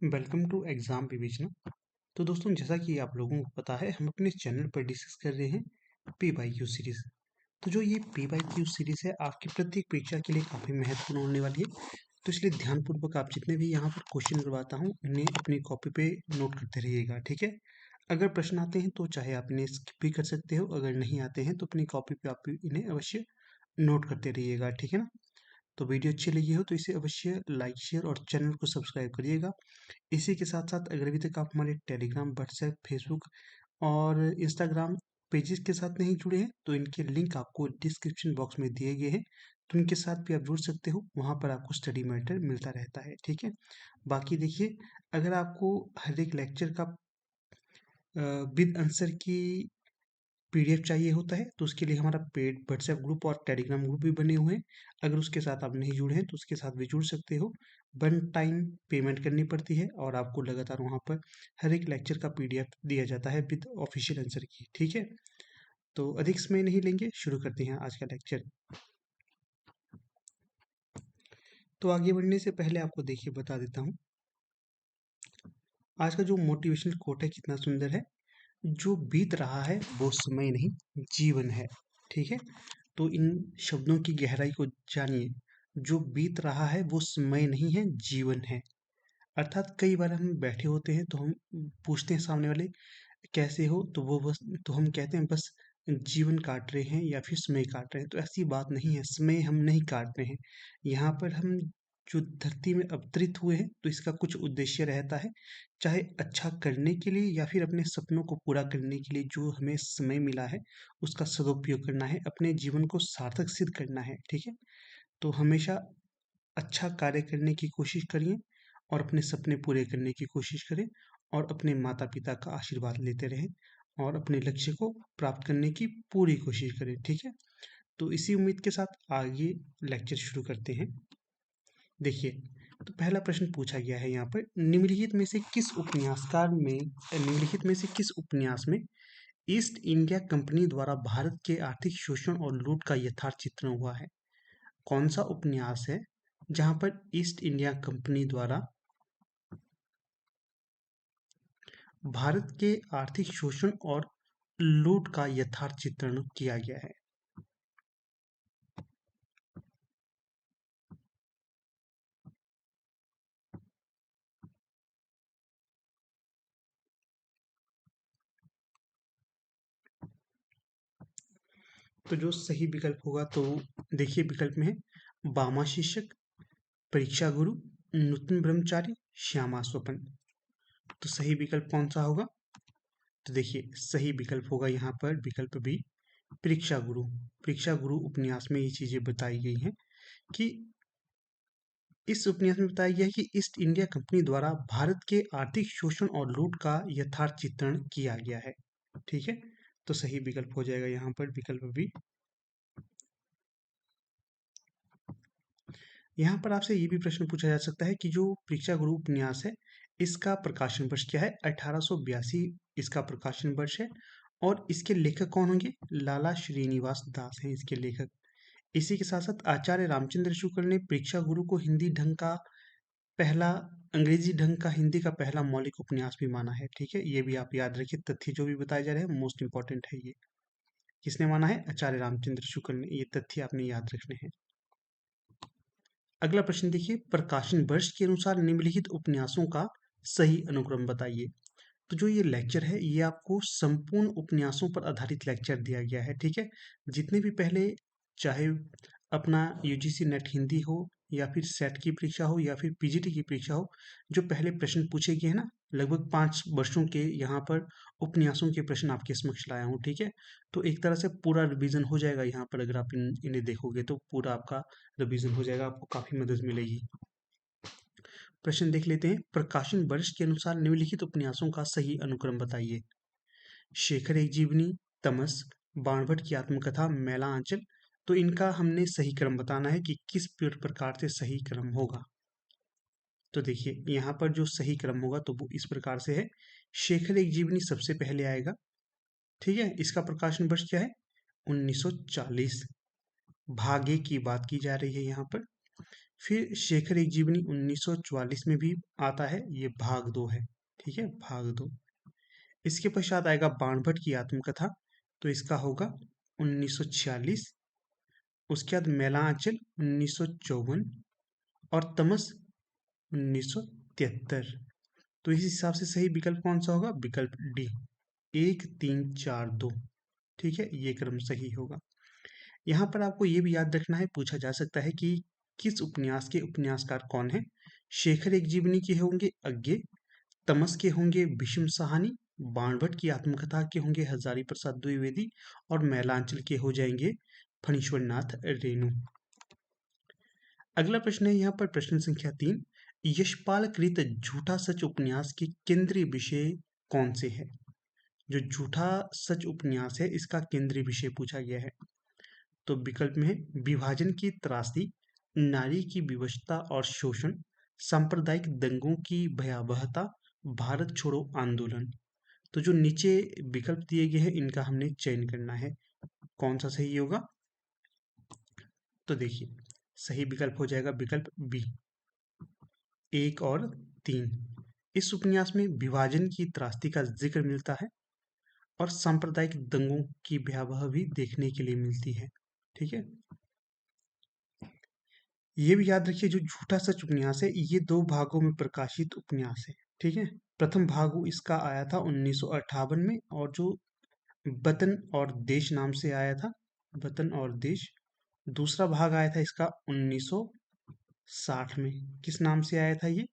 Welcome to exam revision. तो दोस्तों, जैसा कि आप लोगों को पता है, हम अपने चैनल पर डिस्कस कर रहे हैं पी बाई क्यू सीरीज। तो जो ये पी बाई क्यू सीरीज है, आपकी प्रत्येक परीक्षा के लिए काफ़ी महत्वपूर्ण होने वाली है। तो इसलिए ध्यानपूर्वक आप जितने भी यहाँ पर क्वेश्चन करवाता हूँ, इन्हें अपनी कॉपी पे नोट करते रहिएगा, ठीक है। अगर प्रश्न आते हैं तो चाहे आप इन्हें स्किप भी कर सकते हो, अगर नहीं आते हैं तो अपनी कॉपी पे आप इन्हें अवश्य नोट करते रहिएगा, ठीक है ना। तो वीडियो अच्छी लगी हो तो इसे अवश्य लाइक, शेयर और चैनल को सब्सक्राइब करिएगा। इसी के साथ साथ अगर अभी तक आप हमारे टेलीग्राम, व्हाट्सएप, फेसबुक और इंस्टाग्राम पेजेस के साथ नहीं जुड़े हैं तो इनके लिंक आपको डिस्क्रिप्शन बॉक्स में दिए गए हैं। तो इनके साथ भी आप जुड़ सकते हो, वहाँ पर आपको स्टडी मैटर मिलता रहता है, ठीक है। बाकी देखिए, अगर आपको हर एक लेक्चर का विद आंसर की पीडीएफ चाहिए होता है तो उसके लिए हमारा पेड व्हाट्सएप ग्रुप और टेलीग्राम ग्रुप भी बने हुए हैं। अगर उसके साथ आप नहीं जुड़े हैं तो उसके साथ भी जुड़ सकते हो। वन टाइम पेमेंट करनी पड़ती है और आपको लगातार वहाँ पर हर एक लेक्चर का पीडीएफ दिया जाता है विद ऑफिशियल आंसर की, ठीक है। तो अधिक समय नहीं लेंगे, शुरू करते हैं आज का लेक्चर। तो आगे बढ़ने से पहले आपको देखिए बता देता हूँ, आज का जो मोटिवेशनल कोट है कितना सुंदर है। जो बीत रहा है वो समय नहीं, जीवन है, ठीक है। तो इन शब्दों की गहराई को जानिए। जो बीत रहा है वो समय नहीं है, जीवन है। अर्थात कई बार हम बैठे होते हैं तो हम पूछते हैं सामने वाले, कैसे हो, तो वो बस, तो हम कहते हैं बस जीवन काट रहे हैं या फिर समय काट रहे हैं। तो ऐसी बात नहीं है, समय हम नहीं काट रहे हैं। यहाँ पर हम जो धरती में अवतरित हुए हैं तो इसका कुछ उद्देश्य रहता है, चाहे अच्छा करने के लिए या फिर अपने सपनों को पूरा करने के लिए। जो हमें समय मिला है उसका सदुपयोग करना है, अपने जीवन को सार्थक सिद्ध करना है, ठीक है। तो हमेशा अच्छा कार्य करने की कोशिश करिए और अपने सपने पूरे करने की कोशिश करें और अपने माता पिता का आशीर्वाद लेते रहें और अपने लक्ष्य को प्राप्त करने की पूरी कोशिश करें, ठीक है। तो इसी उम्मीद के साथ आगे लेक्चर शुरू करते हैं। देखिए, तो पहला प्रश्न पूछा गया है यहाँ पर, निम्नलिखित में से किस उपन्यास में ईस्ट इंडिया कंपनी द्वारा भारत के आर्थिक शोषण और लूट का यथार्थ चित्रण हुआ है। कौन सा उपन्यास है जहां पर ईस्ट इंडिया कंपनी द्वारा भारत के आर्थिक शोषण और लूट का यथार्थ चित्रण किया गया है। तो जो सही विकल्प होगा, तो देखिए विकल्प में है बामा शीर्षक, परीक्षा गुरु, नूतन ब्रह्मचारी, श्यामा स्वपन। तो सही विकल्प कौन सा होगा? तो देखिए, सही विकल्प होगा यहाँ पर विकल्प बी, परीक्षा गुरु। परीक्षा गुरु उपन्यास में ये चीजें बताई गई हैं कि इस उपन्यास में बताया गया है कि ईस्ट इंडिया कंपनी द्वारा भारत के आर्थिक शोषण और लूट का यथार्थ चित्रण किया गया है, ठीक है। तो सही विकल्प हो जाएगा यहाँ पर विकल्प बी। यहाँ पर आपसे ये भी प्रश्न पूछा जा सकता है कि जो परीक्षा गुरु उपन्यास है, इसका प्रकाशन वर्ष क्या है? 1882 इसका प्रकाशन वर्ष है। और इसके लेखक कौन होंगे? लाला श्रीनिवास दास हैं इसके लेखक। इसी के साथ साथ आचार्य रामचंद्र शुक्ल ने परीक्षा गुरु को पहला अंग्रेजी ढंग का हिंदी का पहला मौलिक उपन्यास भी माना है, ठीक है। ये भी आप याद रखिए, तथ्य जो भी बताए जा रहे हैं मोस्ट इंपॉर्टेंट है ये। किसने माना है? आचार्य रामचंद्र शुक्ल ने। ये तथ्य आपने याद रखने हैं। अगला प्रश्न देखिए, प्रकाशन वर्ष के अनुसार निम्नलिखित उपन्यासों का सही अनुक्रम बताइए। तो जो ये लेक्चर है ये आपको संपूर्ण उपन्यासों पर आधारित लेक्चर दिया गया है, ठीक है। जितने भी पहले, चाहे अपना यूजीसी नेट हिंदी हो या फिर सेट की परीक्षा हो या फिर पीजीटी की परीक्षा हो, जो पहले प्रश्न पूछे गए हैं ना, लगभग 5 वर्षों के यहाँ पर उपन्यासों के प्रश्न आपके समक्ष लाया हूँ, ठीक है। तो एक तरह से पूरा रिवीजन हो जाएगा यहाँ पर। अगर आप इन्हें देखोगे तो पूरा आपका रिवीजन हो जाएगा, आपको काफी मदद मिलेगी। प्रश्न देख लेते हैं, प्रकाशन वर्ष के अनुसार निम्नलिखित उपन्यासों का सही अनुक्रम बताइए। शेखर एक जीवनी, तमस, बाणभट्ट की आत्मकथा, मैला आंचल। तो इनका हमने सही क्रम बताना है कि किस प्रकार से सही क्रम होगा। तो देखिए, यहाँ पर जो सही क्रम होगा तो वो इस प्रकार से है। शेखर एक जीवनी सबसे पहले आएगा, ठीक है। इसका प्रकाशन वर्ष क्या है? 1940। भाग्य की बात की जा रही है यहाँ पर। फिर शेखर एक जीवनी 1944 में भी आता है, ये भाग 2 है। ठीक है, भाग 2। इसके पश्चात आएगा बाणभट्ट की आत्मकथा, तो इसका होगा 1946। उसके बाद मैला आंचल 1954 और तमस 1973। तो इस हिसाब से सही विकल्प कौन सा होगा? विकल्प डी, 1 3 4 2। ठीक है, ये क्रम सही होगा। यहाँ पर आपको ये भी याद रखना है, पूछा जा सकता है कि किस उपन्यास के उपन्यासकार कौन है। शेखर एक जीवनी के होंगे अज्ञे, तमस के होंगे भीष्म साहनी, बाणभट्ट की आत्मकथा के होंगे हजारी प्रसाद द्विवेदी और मैलांचल के हो जाएंगे फणीश्वर नाथ रेणु। अगला प्रश्न है यहाँ पर प्रश्न संख्या 3, यशपाल कृत झूठा सच उपन्यास के केंद्रीय विषय कौन से है? जो झूठा सच उपन्यास है इसका केंद्रीय विषय पूछा गया है। तो विकल्प में है विभाजन की त्रासदी, नारी की विवशता और शोषण, सांप्रदायिक दंगों की भयावहता, भारत छोड़ो आंदोलन। तो जो नीचे विकल्प दिए गए हैं इनका हमने चयन करना है, कौन सा सही होगा? तो देखिए, सही विकल्प हो जाएगा विकल्प बी, 1 और 3। इस उपन्यास में विभाजन की त्रासदी का जिक्र मिलता है और सांप्रदायिक दंगों की भयावह भी देखने के लिए मिलती है। ठीक है, ये भी याद रखिए जो झूठा सच उपन्यास है ये 2 भागों में प्रकाशित उपन्यास है। ठीक है, प्रथम भाग इसका आया था 1958 में, और जो वतन और देश नाम से आया था, वतन और देश। दूसरा भाग आया था इसका 1960 में, किस नाम से आया था ये?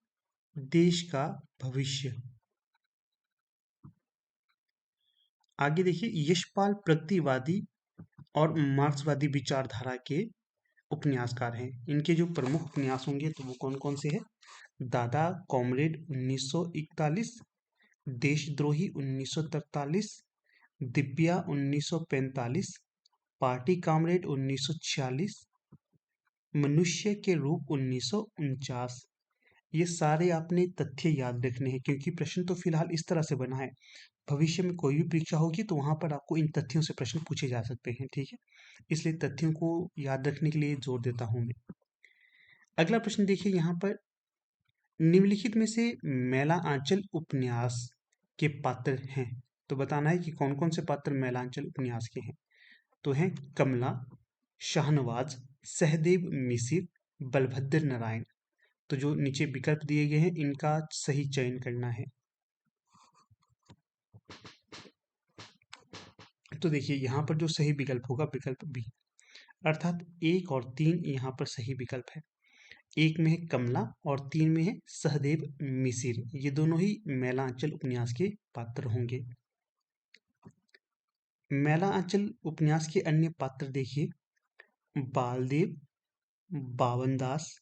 देश का भविष्य। आगे देखिए, यशपाल प्रगतिवादी और मार्क्सवादी विचारधारा के उपन्यासकार हैं। इनके जो प्रमुख उपन्यास होंगे तो वो कौन कौन से हैं? दादा कॉमरेड 1941, देशद्रोही 1943, दिव्या 1945, पार्टी कॉमरेड 1946, मनुष्य के रूप 1949। ये सारे आपने तथ्य याद रखने हैं क्योंकि प्रश्न तो फिलहाल इस तरह से बना है, भविष्य में कोई भी परीक्षा होगी तो वहां पर आपको इन तथ्यों से प्रश्न पूछे जा सकते हैं। ठीक है, इसलिए तथ्यों को याद रखने के लिए जोर देता हूं मैं। अगला प्रश्न देखिए यहाँ पर, निम्नलिखित में से मैला आंचल उपन्यास के पात्र हैं, तो बताना है कि कौन कौन से पात्र मैलांचल उपन्यास के हैं। तो हैं कमला, शाहनवाज, सहदेव मिसिर, बलभद्र नारायण। तो जो नीचे विकल्प दिए गए हैं इनका सही चयन करना है। तो देखिए यहाँ पर जो सही विकल्प होगा विकल्प बी, अर्थात 1 और 3 यहाँ पर सही विकल्प है। 1 में है कमला और 3 में है सहदेव मिसिर, ये दोनों ही मैलांचल उपन्यास के पात्र होंगे। मैलांचल उपन्यास के अन्य पात्र देखिए, बालदेव, बावनदास,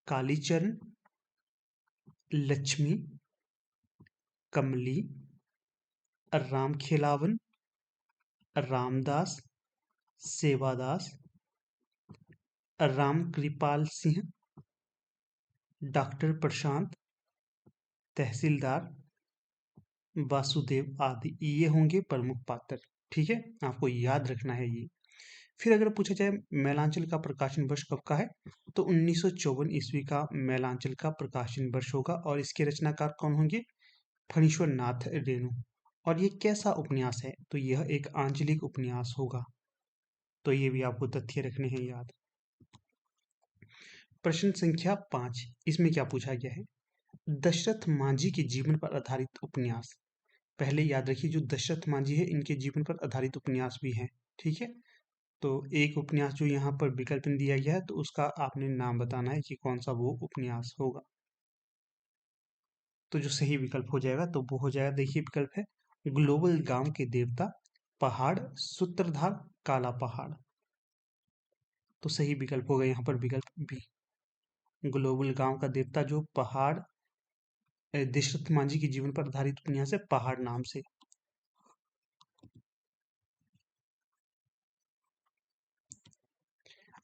कालीचरण, लक्ष्मी, कमली, रामखेलावन, रामदास, सेवादास, रामकृपाल सिंह, डॉक्टर प्रशांत, तहसीलदार, वासुदेव आदि, ये होंगे प्रमुख पात्र। ठीक है, आपको याद रखना है ये। फिर अगर पूछा जाए मैलांचल का प्रकाशन वर्ष कब का है, तो 1954 ईस्वी का मैलांचल का प्रकाशन वर्ष होगा और इसके रचनाकार कौन होंगे? फणीश्वर नाथ रेणु। और ये कैसा उपन्यास है? तो यह एक आंचलिक उपन्यास होगा, तो ये भी आपको तथ्य रखने हैं याद। प्रश्न संख्या 5, इसमें क्या पूछा गया है? दशरथ मांझी के जीवन पर आधारित उपन्यास। पहले याद रखिए जो दशरथ मांझी है इनके जीवन पर आधारित उपन्यास भी हैं। ठीक है, तो एक उपन्यास जो यहाँ पर विकल्प में दिया गया है तो उसका आपने नाम बताना है कि कौन सा वो उपन्यास होगा। तो जो सही विकल्प हो जाएगा तो वो हो जाएगा, देखिए विकल्प है ग्लोबल गांव के देवता, पहाड़, सूत्रधार, काला पहाड़। तो सही विकल्प होगा यहाँ पर विकल्प बी, ग्लोबल गांव का देवता, जो पहाड़ दशरथ मांझी के जीवन पर आधारित उपन्यास है पहाड़ नाम से।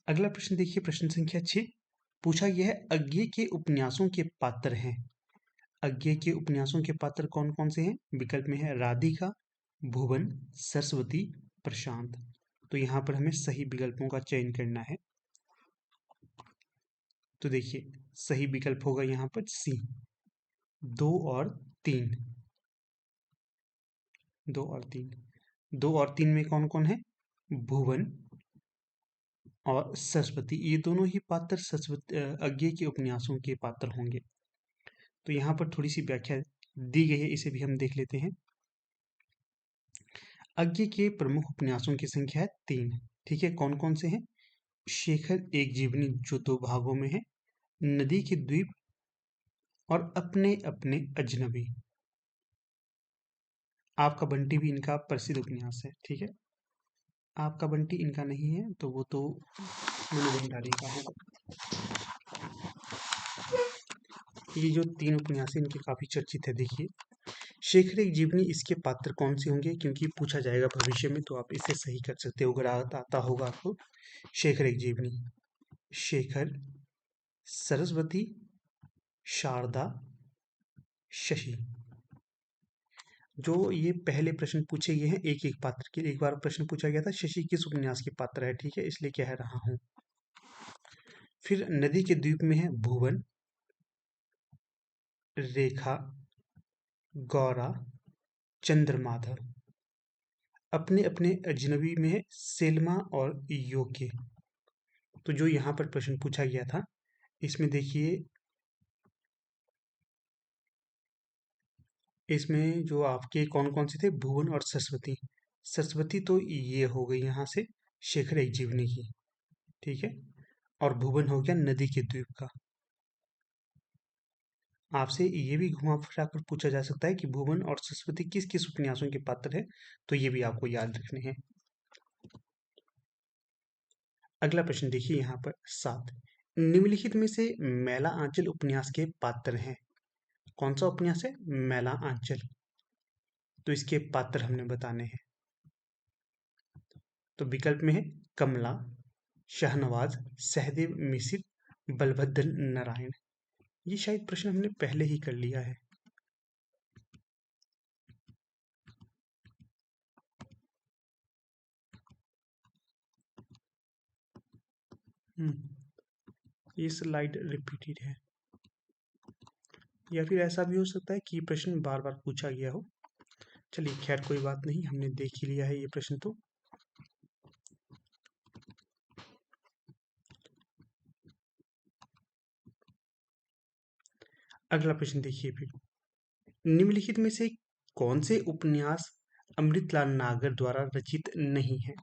अगला प्रश्न देखिए, प्रश्न संख्या 6, पूछा गया है अज्ञे के उपन्यासों के पात्र हैं। अज्ञे के उपन्यासों के पात्र कौन कौन से हैं? विकल्प में है राधिका, भुवन, सरस्वती, प्रशांत। तो यहाँ पर हमें सही विकल्पों का चयन करना है। तो देखिए सही विकल्प होगा यहाँ पर सी, 2 और 3। 2 और 3, 2 और 3 में कौन कौन है? भुवन और सरस्वती, ये दोनों ही पात्र सरस्वती अज्ञे के उपन्यासों के पात्र होंगे। तो यहाँ पर थोड़ी सी व्याख्या दी गई है, इसे भी हम देख लेते हैं। अज्ञे के प्रमुख उपन्यासों की संख्या है 3। ठीक है, कौन कौन से हैं? शेखर एक जीवनी, जो 2 भागों में है, नदी के द्वीप और अपने अपने अजनबी। आपका बंटी भी इनका प्रसिद्ध उपन्यास है। ठीक है, आपका बंटी इनका नहीं है, तो वो तो मनु भंडारी का है। ये जो 3 उपन्यास हैं इनके काफी चर्चित है। देखिए, शेखर एक जीवनी, इसके पात्र कौन से होंगे? क्योंकि पूछा जाएगा भविष्य में, तो आप इसे सही कर सकते हो अगर आता होगा आपको। शेखर एक जीवनी, शेखर, सरस्वती, शारदा, शशि। जो ये पहले प्रश्न पूछे गए हैं एक एक पात्र के, एक बार प्रश्न पूछा गया था शशि किस उपन्यास के पात्र है, ठीक है, इसलिए कह रहा हूं। फिर नदी के द्वीप में है भुवन, रेखा, गौरा, चंद्रमाधव। अपने अपने अजनबी में है सेल्मा और योके। तो जो यहाँ पर प्रश्न पूछा गया था, इसमें देखिए, इसमें जो आपके कौन कौन से थे, भुवन और सरस्वती। सरस्वती तो ये हो गई यहाँ से शेखर एक जीवनी की, ठीक है, और भुवन हो गया नदी के द्वीप का। आपसे ये भी घुमा फिरा कर पूछा जा सकता है कि भुवन और सरस्वती किस किस उपन्यासों के पात्र है, तो ये भी आपको याद रखने हैं। अगला प्रश्न देखिए यहाँ पर 7, निम्नलिखित में से मैला आंचल उपन्यास के पात्र हैं। कौन सा उपन्यास है? मैला आंचल। तो इसके पात्र हमने बताने हैं। तो विकल्प में है कमला, शाहनवाज, सहदेव मिश्र, बलभद्र नारायण। ये शायद प्रश्न हमने पहले ही कर लिया है। ये स्लाइड रिपीटेड है, या फिर ऐसा भी हो सकता है कि ये प्रश्न बार बार पूछा गया हो। चलिए खैर कोई बात नहीं, हमने देख ही लिया है ये प्रश्न। तो अगला प्रश्न देखिए फिर, निम्नलिखित में से कौन से उपन्यास अमृतलाल नागर द्वारा रचित नहीं है?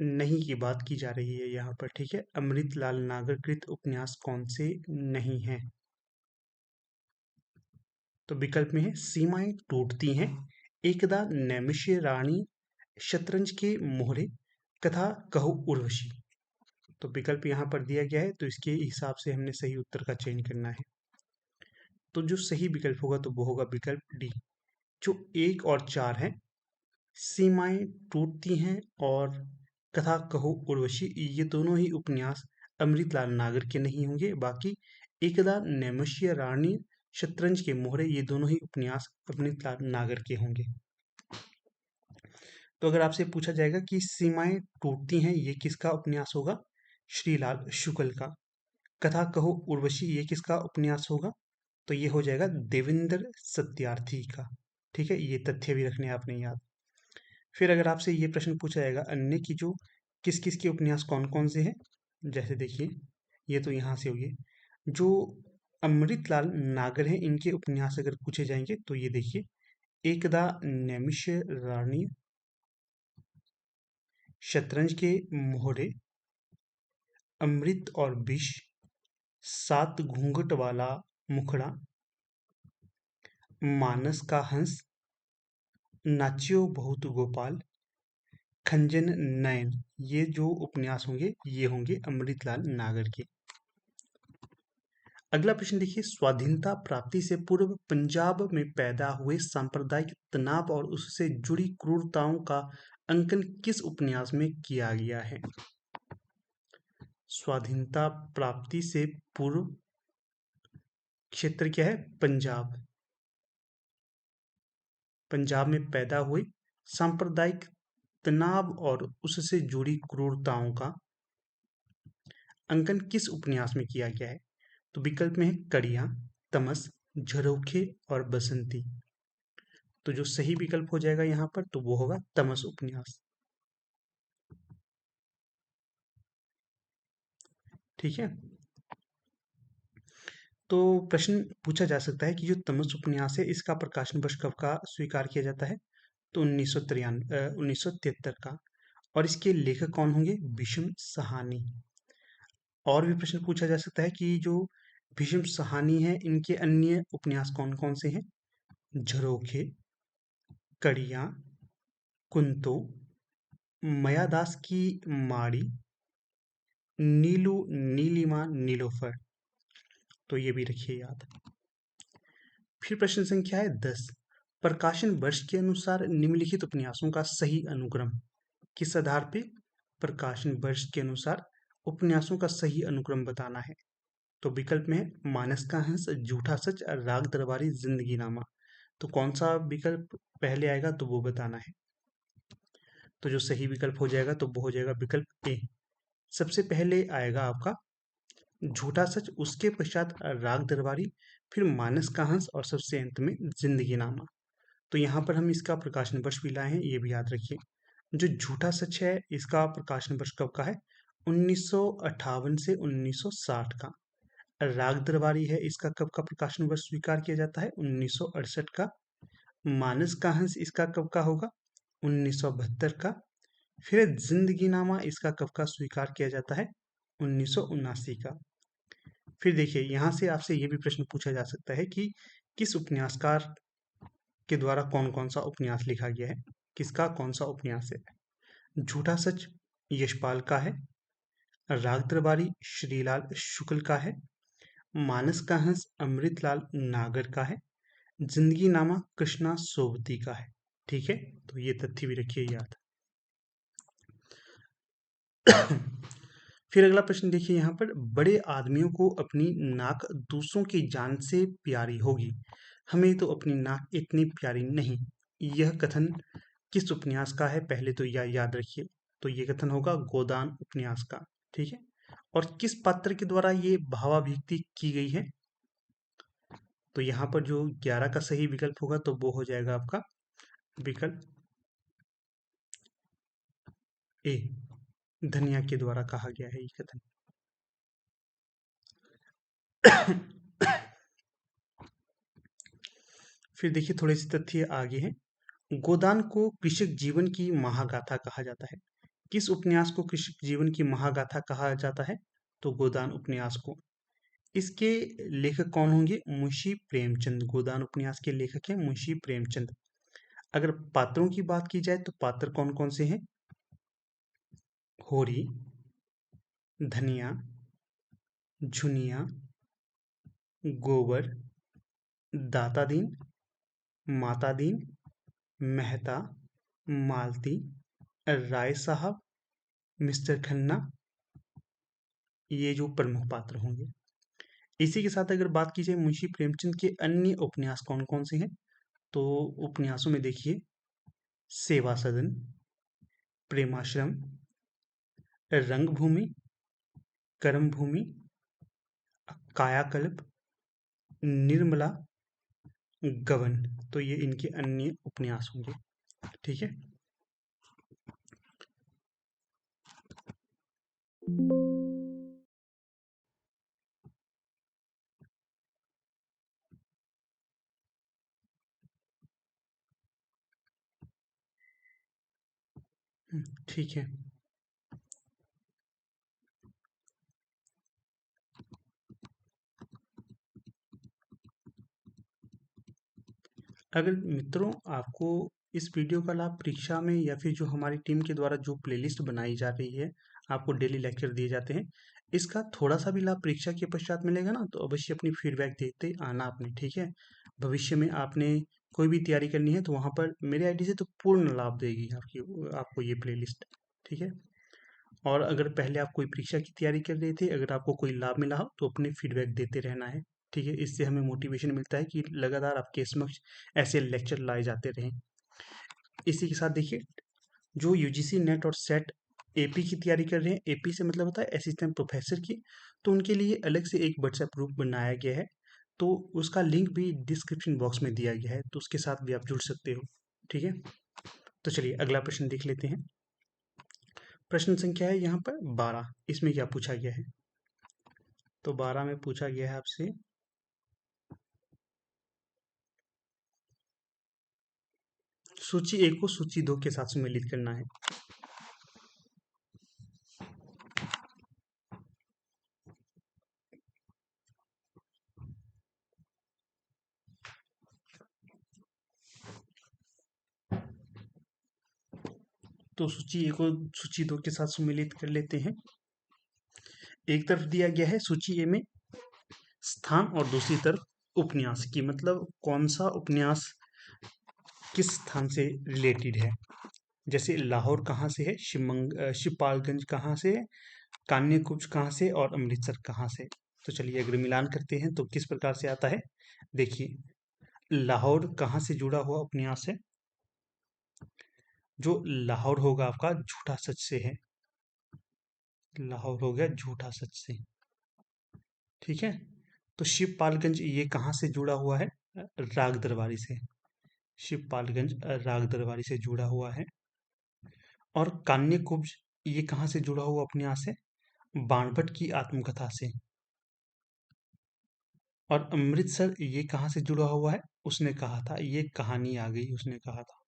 नहीं की बात की जा रही है यहाँ पर, ठीक है। अमृतलाल नागर कृत उपन्यास कौन से नहीं है? तो विकल्प में है सीमाएं टूटती हैं, एकदा नैमिष्य रानी, शतरंज के मोहरे, कथा कहो उर्वशी। तो विकल्प यहाँ पर दिया गया है, तो इसके हिसाब से हमने सही उत्तर का चयन करना है। तो जो सही विकल्प होगा तो वो होगा विकल्प डी। जो 1 और 4 है, सीमाएं टूटती हैं और कथा कहो उर्वशी, ये दोनों ही उपन्यास अमृतलाल नागर के नहीं होंगे। बाकी एकदा नैमिष्य रानी, शतरंज के मोहरे, ये दोनों ही उपन्यास अमृतलाल नागर के होंगे। तो अगर आपसे पूछा जाएगा कि सीमाएं टूटती हैं, ये किसका उपन्यास होगा? श्रीलाल शुक्ल का। कथा कहो उर्वशी, ये किसका उपन्यास होगा? तो ये हो जाएगा देवेंद्र सत्यार्थी का। ठीक है, ये तथ्य भी रखने आपने याद। फिर अगर आपसे ये प्रश्न पूछा जाएगा अन्य की, जो किस किस के उपन्यास कौन कौन से हैं, जैसे देखिए, ये तो यहाँ से हो गए। जो अमृतलाल नागर हैं, इनके उपन्यास अगर पूछे जाएंगे तो ये देखिए, एकदा नैमिष्य रानी, शतरंज के मोहरे, अमृत और विष, 7 घूंघट वाला मुखड़ा, मानस का हंस, नाच्यो बहुत गोपाल, खंजन नयन। ये जो उपन्यास होंगे ये होंगे अमृतलाल नागर के। अगला प्रश्न देखिए, स्वाधीनता प्राप्ति से पूर्व पंजाब में पैदा हुए सांप्रदायिक तनाव और उससे जुड़ी क्रूरताओं का अंकन किस उपन्यास में किया गया है? स्वाधीनता प्राप्ति से पूर्व क्षेत्र क्या है? पंजाब। पंजाब में पैदा हुए सांप्रदायिक तनाव और उससे जुड़ी क्रूरताओं का अंकन किस उपन्यास में किया गया है? तो विकल्प में है कड़िया, तमस, झरोखे और बसंती। तो जो सही विकल्प हो जाएगा यहाँ पर तो वो होगा तमस उपन्यास। ठीक है। तो प्रश्न पूछा जा सकता है कि जो तमस उपन्यास है इसका प्रकाशन वर्ष कब का स्वीकार किया जाता है? तो 1973 का। और इसके लेखक कौन होंगे? भीष्म साहनी। और भी प्रश्न पूछा जा सकता है कि जो भीष्म साहनी है इनके अन्य उपन्यास कौन कौन से हैं? झरोखे, कड़िया, कुंतो, मयादास की माड़ी, नीलू, नीलिमा, नीलोफर। तो ये भी रखिए याद। फिर प्रश्न संख्या है 10। प्रकाशन वर्ष के अनुसार निम्नलिखित उपन्यासों का सही अनुक्रम किस आधार पे? प्रकाशन वर्ष के अनुसार उपन्यासों का सही अनुक्रम बताना है। तो विकल्प में है मानस का हंस, झूठा सच, राग दरबारी, जिंदगी नामा। तो कौन सा विकल्प पहले आएगा तो वो बताना है। तो जो सही विकल्प हो जाएगा तो वो हो जाएगा विकल्प ए। सबसे पहले आएगा आपका झूठा सच, उसके पश्चात राग दरबारी, फिर मानस का हंस और सबसे अंत में जिंदगी नामा। तो यहाँ पर हम इसका प्रकाशन वर्ष भी लाए हैं, ये भी याद रखिए। जो झूठा सच है इसका प्रकाशन वर्ष कब का है? 1958 से 1960 का। राग दरबारी है इसका कब का प्रकाशन वर्ष स्वीकार किया जाता है? 1968 का। मानस का हंस इसका कब का होगा? 1972 का। फिर जिंदगी नामा इसका कब का स्वीकार किया जाता है? 1979 का। फिर देखिए यहाँ से आपसे ये भी प्रश्न पूछा जा सकता है कि किस उपन्यासकार के द्वारा कौन कौन सा उपन्यास लिखा गया है, किसका कौन सा उपन्यास है। झूठा सच यशपाल का है, राग दरबारी श्रीलाल शुक्ल का है, मानस का हंस अमृतलाल नागर का है, जिंदगी नामा कृष्णा सोबती का है। ठीक है, तो ये तथ्य भी रखिए याद। फिर अगला प्रश्न देखिए यहाँ पर, बड़े आदमियों को अपनी नाक दूसरों की जान से प्यारी होगी, हमें तो अपनी नाक इतनी प्यारी नहीं। यह कथन किस उपन्यास का है? पहले तो यह याद रखिए। तो ये कथन होगा गोदान उपन्यास का। ठीक है। और किस पात्र के द्वारा ये भावाभिव्यक्ति की गई है? तो यहाँ पर जो 11 का सही विकल्प होगा तो वो हो जाएगा आपका विकल्प ए, धनिया के द्वारा कहा गया है ये कथन। फिर देखिए थोड़े से तथ्य आगे हैं। गोदान को कृषक जीवन की महागाथा कहा जाता है। किस उपन्यास को कृषक जीवन की महागाथा कहा जाता है? तो गोदान उपन्यास को। इसके लेखक कौन होंगे? मुंशी प्रेमचंद। गोदान उपन्यास के लेखक हैं मुंशी प्रेमचंद। अगर पात्रों की बात की जाए तो पात्र कौन कौन से हैं? होरी, धनिया, झुनिया, गोबर, दाता दीन, माता दीन, मेहता, मालती, राय साहब, मिस्टर खन्ना, ये जो प्रमुख पात्र होंगे। इसी के साथ अगर बात की जाए मुंशी प्रेमचंद के अन्य उपन्यास कौन कौन से हैं, तो उपन्यासों में देखिए सेवा सदन, प्रेमाश्रम, रंगभूमि, कर्मभूमि, कायाकल्प, निर्मला, गबन। तो ये इनके अन्य उपन्यास होंगे। ठीक है। ठीक है। अगर मित्रों आपको इस वीडियो का लाभ परीक्षा में या फिर जो हमारी टीम के द्वारा जो प्लेलिस्ट बनाई जा रही है, आपको डेली लेक्चर दिए जाते हैं, इसका थोड़ा सा भी लाभ परीक्षा के पश्चात मिलेगा ना, तो अवश्य अपनी फीडबैक देते आना आपने। ठीक है। भविष्य में आपने कोई भी तैयारी करनी है तो वहाँ पर मेरे आईडी से तो पूर्ण लाभ देगी आपको ये प्लेलिस्ट। ठीक है। और अगर पहले आप कोई परीक्षा की तैयारी कर रहे थे, अगर आपको कोई लाभ मिला हो तो अपने फीडबैक देते रहना है। ठीक है। इससे हमें मोटिवेशन मिलता है कि लगातार आपके समक्ष ऐसे लेक्चर लाए जाते रहें। इसी के साथ देखिए जो यूजीसी नेट और सेट एपी की तैयारी कर रहे हैं, एपी से मतलब होता है असिस्टेंट प्रोफेसर की, तो उनके लिए अलग से एक व्हाट्सएप ग्रुप बनाया गया है। तो उसका लिंक भी डिस्क्रिप्शन बॉक्स में दिया गया है, तो उसके साथ भी आप जुड़ सकते हो। ठीक है, तो चलिए अगला प्रश्न देख लेते हैं। प्रश्न संख्या है यहाँ पर 12। इसमें क्या पूछा गया है? तो 12 में पूछा गया है आपसे, सूची ए को सूची 2 के साथ सम्मिलित करना है। तो सूची ए को सूची 2 के साथ सम्मिलित कर लेते हैं। एक तरफ दिया गया है सूची ए में स्थान और दूसरी तरफ उपन्यास की, मतलब कौन सा उपन्यास किस स्थान से रिलेटेड है। जैसे लाहौर कहाँ से है, शिवपालगंज कहाँ से है, कान्य कुब्ज कहाँ से और अमृतसर कहाँ से। तो चलिए अगर मिलान करते हैं तो किस प्रकार से आता है। देखिए, लाहौर कहाँ से जुड़ा हुआ उपन्यास है? जो लाहौर होगा आपका झूठा सच से है। लाहौर हो गया झूठा सच से। ठीक है, तो शिवपालगंज ये कहाँ से जुड़ा हुआ है? राग दरबारी से। शिवपालगंज राग दरबारी से जुड़ा हुआ है। और कान्यकुब्ज ये कहाँ से जुड़ा हुआ उपन्यास है? बाणभट्ट की आत्मकथा से। और अमृतसर ये कहाँ से जुड़ा हुआ है? उसने कहा था, ये कहानी आ गई, उसने कहा था।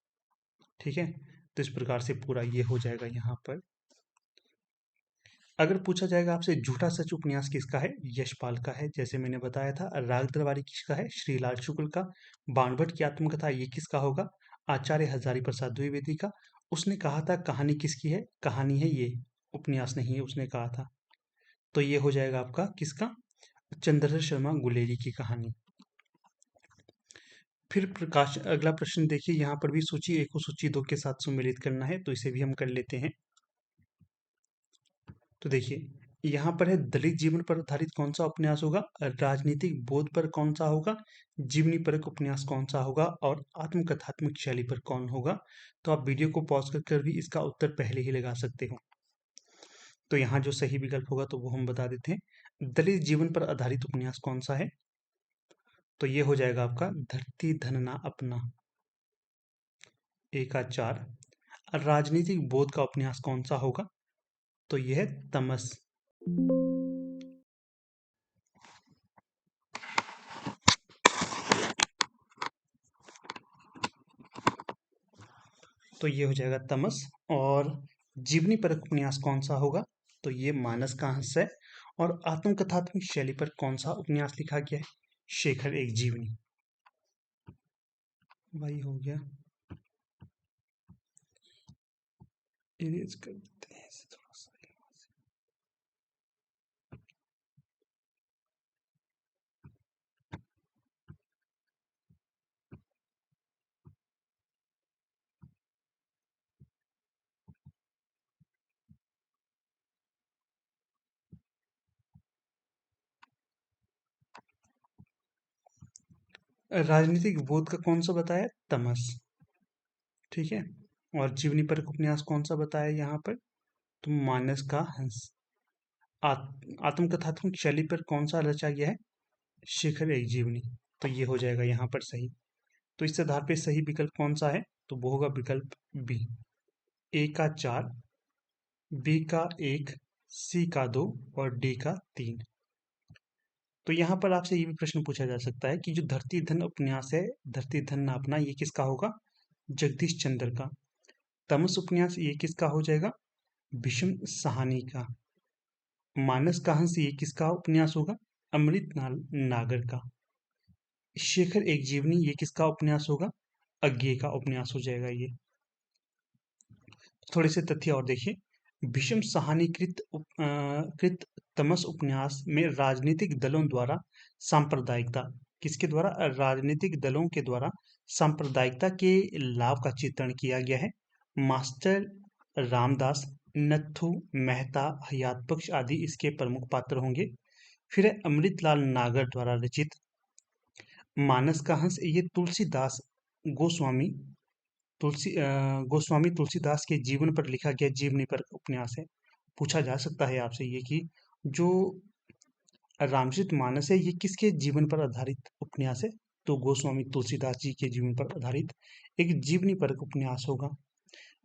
ठीक है, तो इस प्रकार से पूरा ये हो जाएगा यहाँ पर। अगर पूछा जाएगा आपसे झूठा सच उपन्यास किसका है? यशपाल का है, जैसे मैंने बताया था। राग दरबारी किसका है? श्रीलाल शुक्ल का। बाणभट्ट की आत्मकथा ये किसका होगा? आचार्य हजारी प्रसाद द्विवेदी का। उसने कहा था कहानी किसकी है? कहानी है ये, उपन्यास नहीं है, उसने कहा था। तो ये हो जाएगा आपका किसका? चंद्रधर शर्मा गुलेरी की कहानी। फिर प्रकाश अगला प्रश्न देखिए, यहाँ पर भी सूची एक को सूची 2 के साथ सम्मिलित करना है, तो इसे भी हम कर लेते हैं। तो देखिए, यहाँ पर है दलित जीवन पर आधारित कौन सा उपन्यास होगा, राजनीतिक बोध पर कौन सा होगा, जीवनी परक उपन्यास कौन सा होगा और आत्मकथात्मक शैली पर कौन होगा। तो आप वीडियो को पॉज कर भी इसका उत्तर पहले ही लगा सकते हो। तो यहाँ जो सही विकल्प होगा तो वो हम बता देते हैं। दलित जीवन पर आधारित उपन्यास कौन सा है? तो ये हो जाएगा आपका धरती धनना अपना, एक का 4। राजनीतिक बोध का उपन्यास कौन सा होगा? तो यह है तमस। तो ये हो जाएगा तमस। और जीवनी परक उपन्यास कौन सा होगा? तो ये मानस का हंस है। और आत्मकथात्मक शैली पर कौन सा उपन्यास लिखा गया है? शेखर एक जीवनी। वही हो गया, इरेज कर देते हैं इसे थोड़ा सा। राजनीतिक बोध का कौन सा बताया? तमस। ठीक है, और जीवनी परक उपन्यास कौन सा बताया यहाँ पर? तो मानस का हंस। आत्मकथात्मक शैली पर कौन सा रचा गया है? शेखर एक जीवनी। तो ये हो जाएगा यहाँ पर सही। तो इस आधार पे सही विकल्प कौन सा है? तो वो होगा विकल्प बी, ए का 4, बी का 1, सी का 2 और डी का 3। तो यहाँ पर आपसे ये भी प्रश्न पूछा जा सकता है कि जो धरती धन उपन्यास है, धरती धन ना अपना, ये किसका होगा? जगदीश चंद्र का। तमस उपन्यास ये किसका हो जाएगा? भीष्म साहनी का। मानस का हंस ये किसका उपन्यास होगा? नागर का। शेखर एक जीवनी ये किसका उपन्यास होगा? अज्ञे का उपन्यास हो जाएगा ये। थोड़े से तथ्य और देखिए। भीष्म साहनी कृत तमस उपन्यास में राजनीतिक दलों द्वारा सांप्रदायिकता, किसके द्वारा? राजनीतिक दलों के द्वारा सांप्रदायिकता के लाभ का चित्रण किया गया है। मास्टर रामदास, नत्थु मेहता, हयात बख्श आदि इसके प्रमुख पात्र होंगे। फिर है अमृतलाल नागर द्वारा रचित मानस का हंस, ये तुलसीदास गोस्वामी गोस्वामी तुलसीदास के जीवन पर लिखा गया जीवनी पर उपन्यास है। पूछा जा सकता है आपसे ये कि जो रामचरितमानस है ये किसके जीवन पर आधारित उपन्यास है? तो गोस्वामी तुलसीदास जी के जीवन पर आधारित एक जीवनी पर उपन्यास होगा।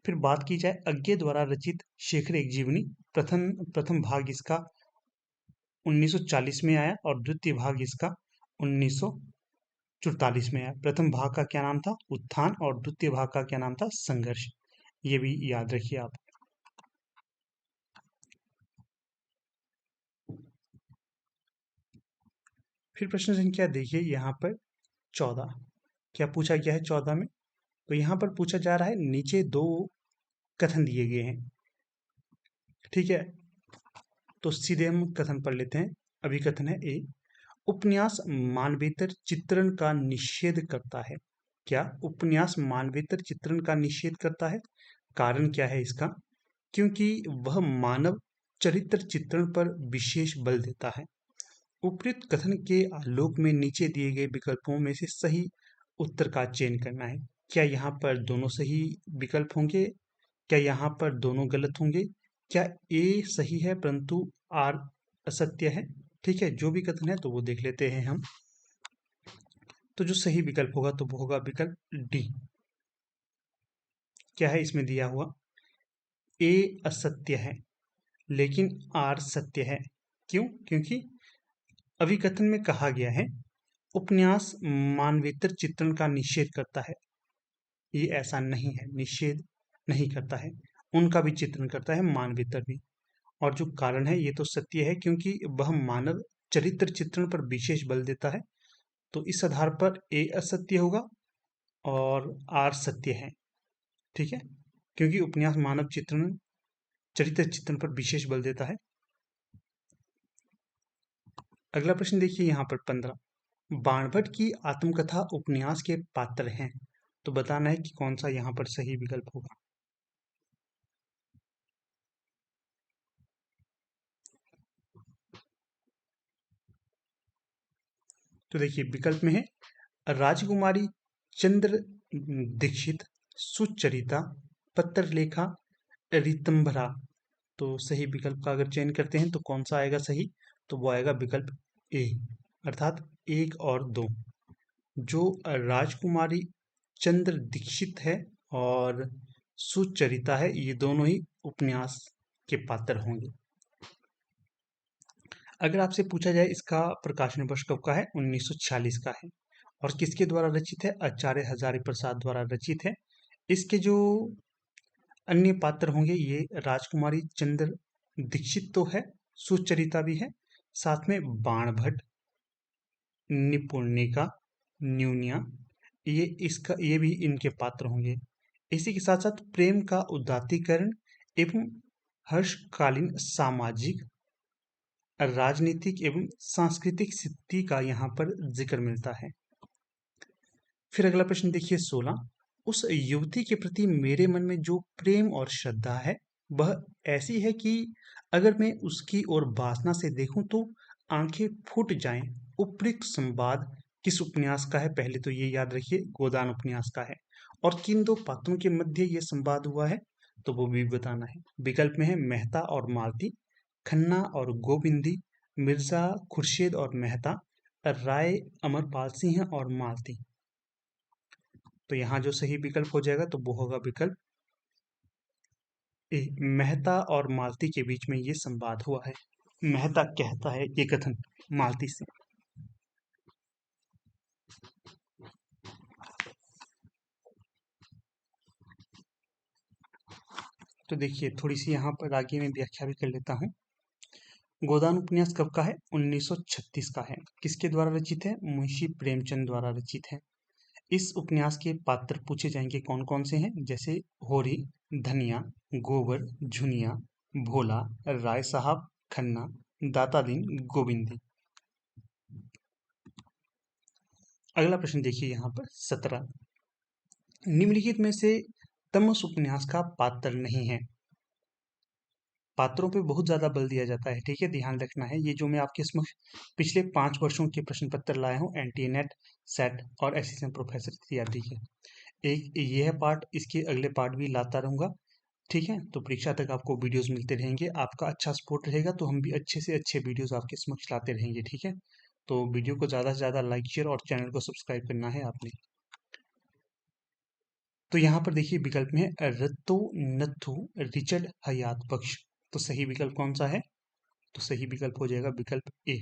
फिर बात की जाए अज्ञे द्वारा रचित शेखर एक जीवनी, प्रथम प्रथम भाग इसका 1940 में आया और द्वितीय भाग इसका 1944 में आया। प्रथम भाग का क्या नाम था? उत्थान, और द्वितीय भाग का क्या नाम था? संघर्ष। ये भी याद रखिए आप। फिर प्रश्न संख्या देखिए यहाँ पर 14। क्या पूछा गया है 14 में? तो यहाँ पर पूछा जा रहा है, नीचे दो कथन दिए गए हैं, ठीक है। तो सीधे हम कथन पढ़ लेते हैं। अभी कथन है ए, उपन्यास मानवेतर चित्रण का निषेध करता है। क्या उपन्यास मानवेतर चित्रण का निषेध करता है? कारण क्या है इसका? क्योंकि वह मानव चरित्र चित्रण पर विशेष बल देता है। उपयुक्त कथन के आलोक में नीचे दिए गए विकल्पों में से सही उत्तर का चयन करना है। क्या यहाँ पर दोनों सही विकल्प होंगे? क्या यहाँ पर दोनों गलत होंगे? क्या ए सही है परंतु आर असत्य है? ठीक है, जो भी कथन है तो वो देख लेते हैं हम। तो जो सही विकल्प होगा तो वो होगा विकल्प डी। क्या है इसमें दिया हुआ? ए असत्य है लेकिन आर सत्य है। क्यों? क्योंकि अभिकथन में कहा गया है उपन्यास मानवेतर चित्रण का निषेध करता है। ये ऐसा नहीं है, निषेध नहीं करता है, उनका भी चित्रण करता है, मानवेतर भी। और जो कारण है ये तो सत्य है क्योंकि वह मानव चरित्र चित्रण पर विशेष बल देता है। तो इस आधार पर ए असत्य होगा और आर सत्य है, ठीक है, क्योंकि उपन्यास मानव चित्रण चरित्र चित्रण पर विशेष बल देता है। अगला प्रश्न देखिए यहाँ पर 15, बाणभट्ट की आत्मकथा उपन्यास के पात्र हैं, तो बताना है कि कौन सा यहाँ पर सही विकल्प होगा। तो देखिए विकल्प में है राजकुमारी चंद्र दीक्षित, सुचरिता, पत्रलेखा, ऋतंभरा। तो सही विकल्प का अगर चयन करते हैं तो कौन सा आएगा सही? तो वो आएगा विकल्प ए, अर्थात 1 और 2। जो राजकुमारी चंद्र दीक्षित है और सुचरिता है, ये दोनों ही उपन्यास के पात्र होंगे। अगर आपसे पूछा जाए इसका प्रकाशन वर्ष कब का है? 1946 का है। और किसके द्वारा रचित है? आचार्य हजारी प्रसाद द्वारा रचित है। इसके जो अन्य पात्र होंगे ये राजकुमारी चंद्र दीक्षित तो है, सुचरिता भी है, साथ में बाणभट्ट, निपुणिका, न्यूनिया, ये भी इनके पात्र होंगे। इसी के साथ साथ प्रेम का उदात्तीकरण एवं हर्षकालीन सामाजिक, राजनीतिक एवं सांस्कृतिक स्थिति का यहाँ पर जिक्र मिलता है। फिर अगला प्रश्न देखिए 16, उस युवती के प्रति मेरे मन में जो प्रेम और श्रद्धा है वह ऐसी है कि अगर मैं उसकी ओर वासना से देखूं तो आंखें फूट जाएं। उपयुक्त संवाद किस उपन्यास का है? पहले तो ये याद रखिए गोदान उपन्यास का है। और किन दो पात्रों के मध्य ये संवाद हुआ है? तो वो भी बताना है। विकल्प में है मेहता और मालती, खन्ना और गोविंदी, मिर्जा खुर्शीद और मेहता, राय अमरपाल सिंह और मालती। तो यहाँ जो सही विकल्प हो जाएगा तो वो होगा विकल्प ए, मेहता और मालती के बीच में ये संवाद हुआ है। मेहता कहता है ये कथन मालती से। तो देखिए थोड़ी सी यहाँ पर आगे में व्याख्या भी कर लेता हूँ। गोदान उपन्यास कब का है? 1936 का है। किसके द्वारा रचित है? मुंशी प्रेमचंद द्वारा रचित है। इस उपन्यास के पात्र पूछे जाएंगे कौन कौन से हैं, जैसे होरी, धनिया, गोबर, झुनिया, भोला, राय साहब, खन्ना, दाता दीन, गोविंदी। अगला प्रश्न देखिए यहाँ पर 17, निम्नलिखित में से तमस उपन्यास का पात्र नहीं है। पात्रों पे बहुत ज्यादा बल दिया जाता है, ठीक है, ध्यान रखना है। ये जो मैं आपके समक्ष पिछले 5 वर्षों के प्रश्न पत्र लाया हूँ, एनटीए नेट, सेट और एसएससी प्रोफेसर इत्यादि के, एक ये है पार्ट, इसके अगले पार्ट भी लाता रहूँगा। ठीक है, तो परीक्षा तक आपको वीडियोस मिलते रहेंगे। आपका अच्छा सपोर्ट रहेगा तो हम भी अच्छे से अच्छे वीडियोस आपके समक्ष लाते रहेंगे। ठीक है, तो वीडियो को ज़्यादा से ज़्यादा लाइक शेयर और चैनल को सब्सक्राइब करना है आपने। तो यहाँ पर देखिए विकल्प में है रत्तो नत्थु रिचर्ड हयात बख्श। तो सही विकल्प कौन सा है? तो सही विकल्प हो जाएगा विकल्प ए।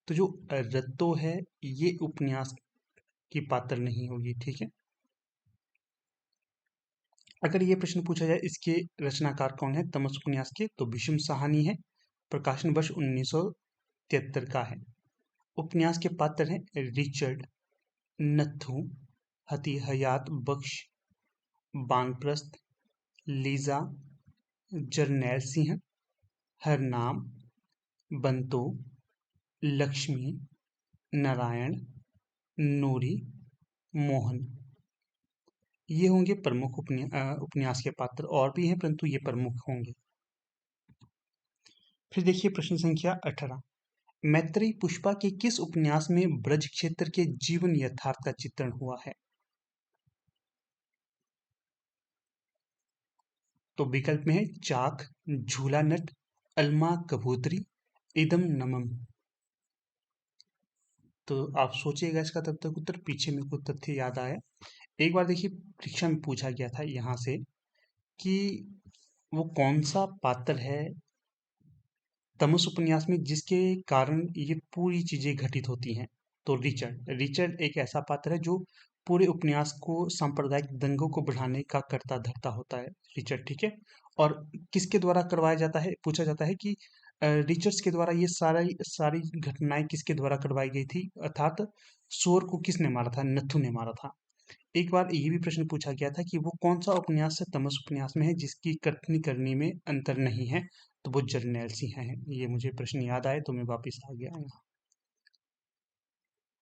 तो जो रत्तो है ये उपन्यास की पात्र नहीं होगी। ठीक है, अगर ये प्रश्न पूछा जाए इसके रचनाकार कौन है तमस उपन्यास के, तो भीष्म साहनी है। प्रकाशन वर्ष 1973 का है। उपन्यास के पात्र हैं रिचर्ड, नत्थु, हती हयात बख्श, बानप्रस्थ, लीजा, जरनैल सिंह, हरनाम, बंतो, लक्ष्मी, नारायण, नूरी, मोहन। ये होंगे प्रमुख उपन्यास के पात्र। और भी हैं परंतु ये प्रमुख होंगे। फिर देखिए प्रश्न संख्या 18। मैत्रेयी पुष्पा के किस उपन्यास में ब्रज क्षेत्र के जीवन यथार्थ का चित्रण हुआ है? तो विकल्प में है चाक, झूला नट, अलमा कबूतरी, इदम नमम। तो आप सोचिएगा इसका तब तक उत्तर, पीछे में कुछ तथ्य याद आया। एक बार देखिए परीक्षा में पूछा गया था यहाँ से कि वो कौन सा पात्र है तमस उपन्यास में जिसके कारण ये पूरी चीजें घटित होती हैं। तो रिचर्ड रिचर्ड एक ऐसा पात्र है जो पूरे उपन्यास को सांप्रदायिक दंगों को बढ़ाने का करता धरता होता है रिचर्ड। ठीक है, और किसके द्वारा करवाया जाता है, पूछा जाता है कि रिचर्ड्स के द्वारा ये सारी सारी घटनाएं किसके द्वारा करवाई गई थी, अर्थात शोर को किसने मारा था? नथु ने मारा था। एक बार ये भी प्रश्न पूछा गया था कि वो कौन सा उपन्यास तमस उपन्यास में है जिसकी कथनी करनी में अंतर नहीं है, तो वो जर्नैल सिंह है। ये मुझे प्रश्न याद आए तो मैं वापिस आ गया यहाँ।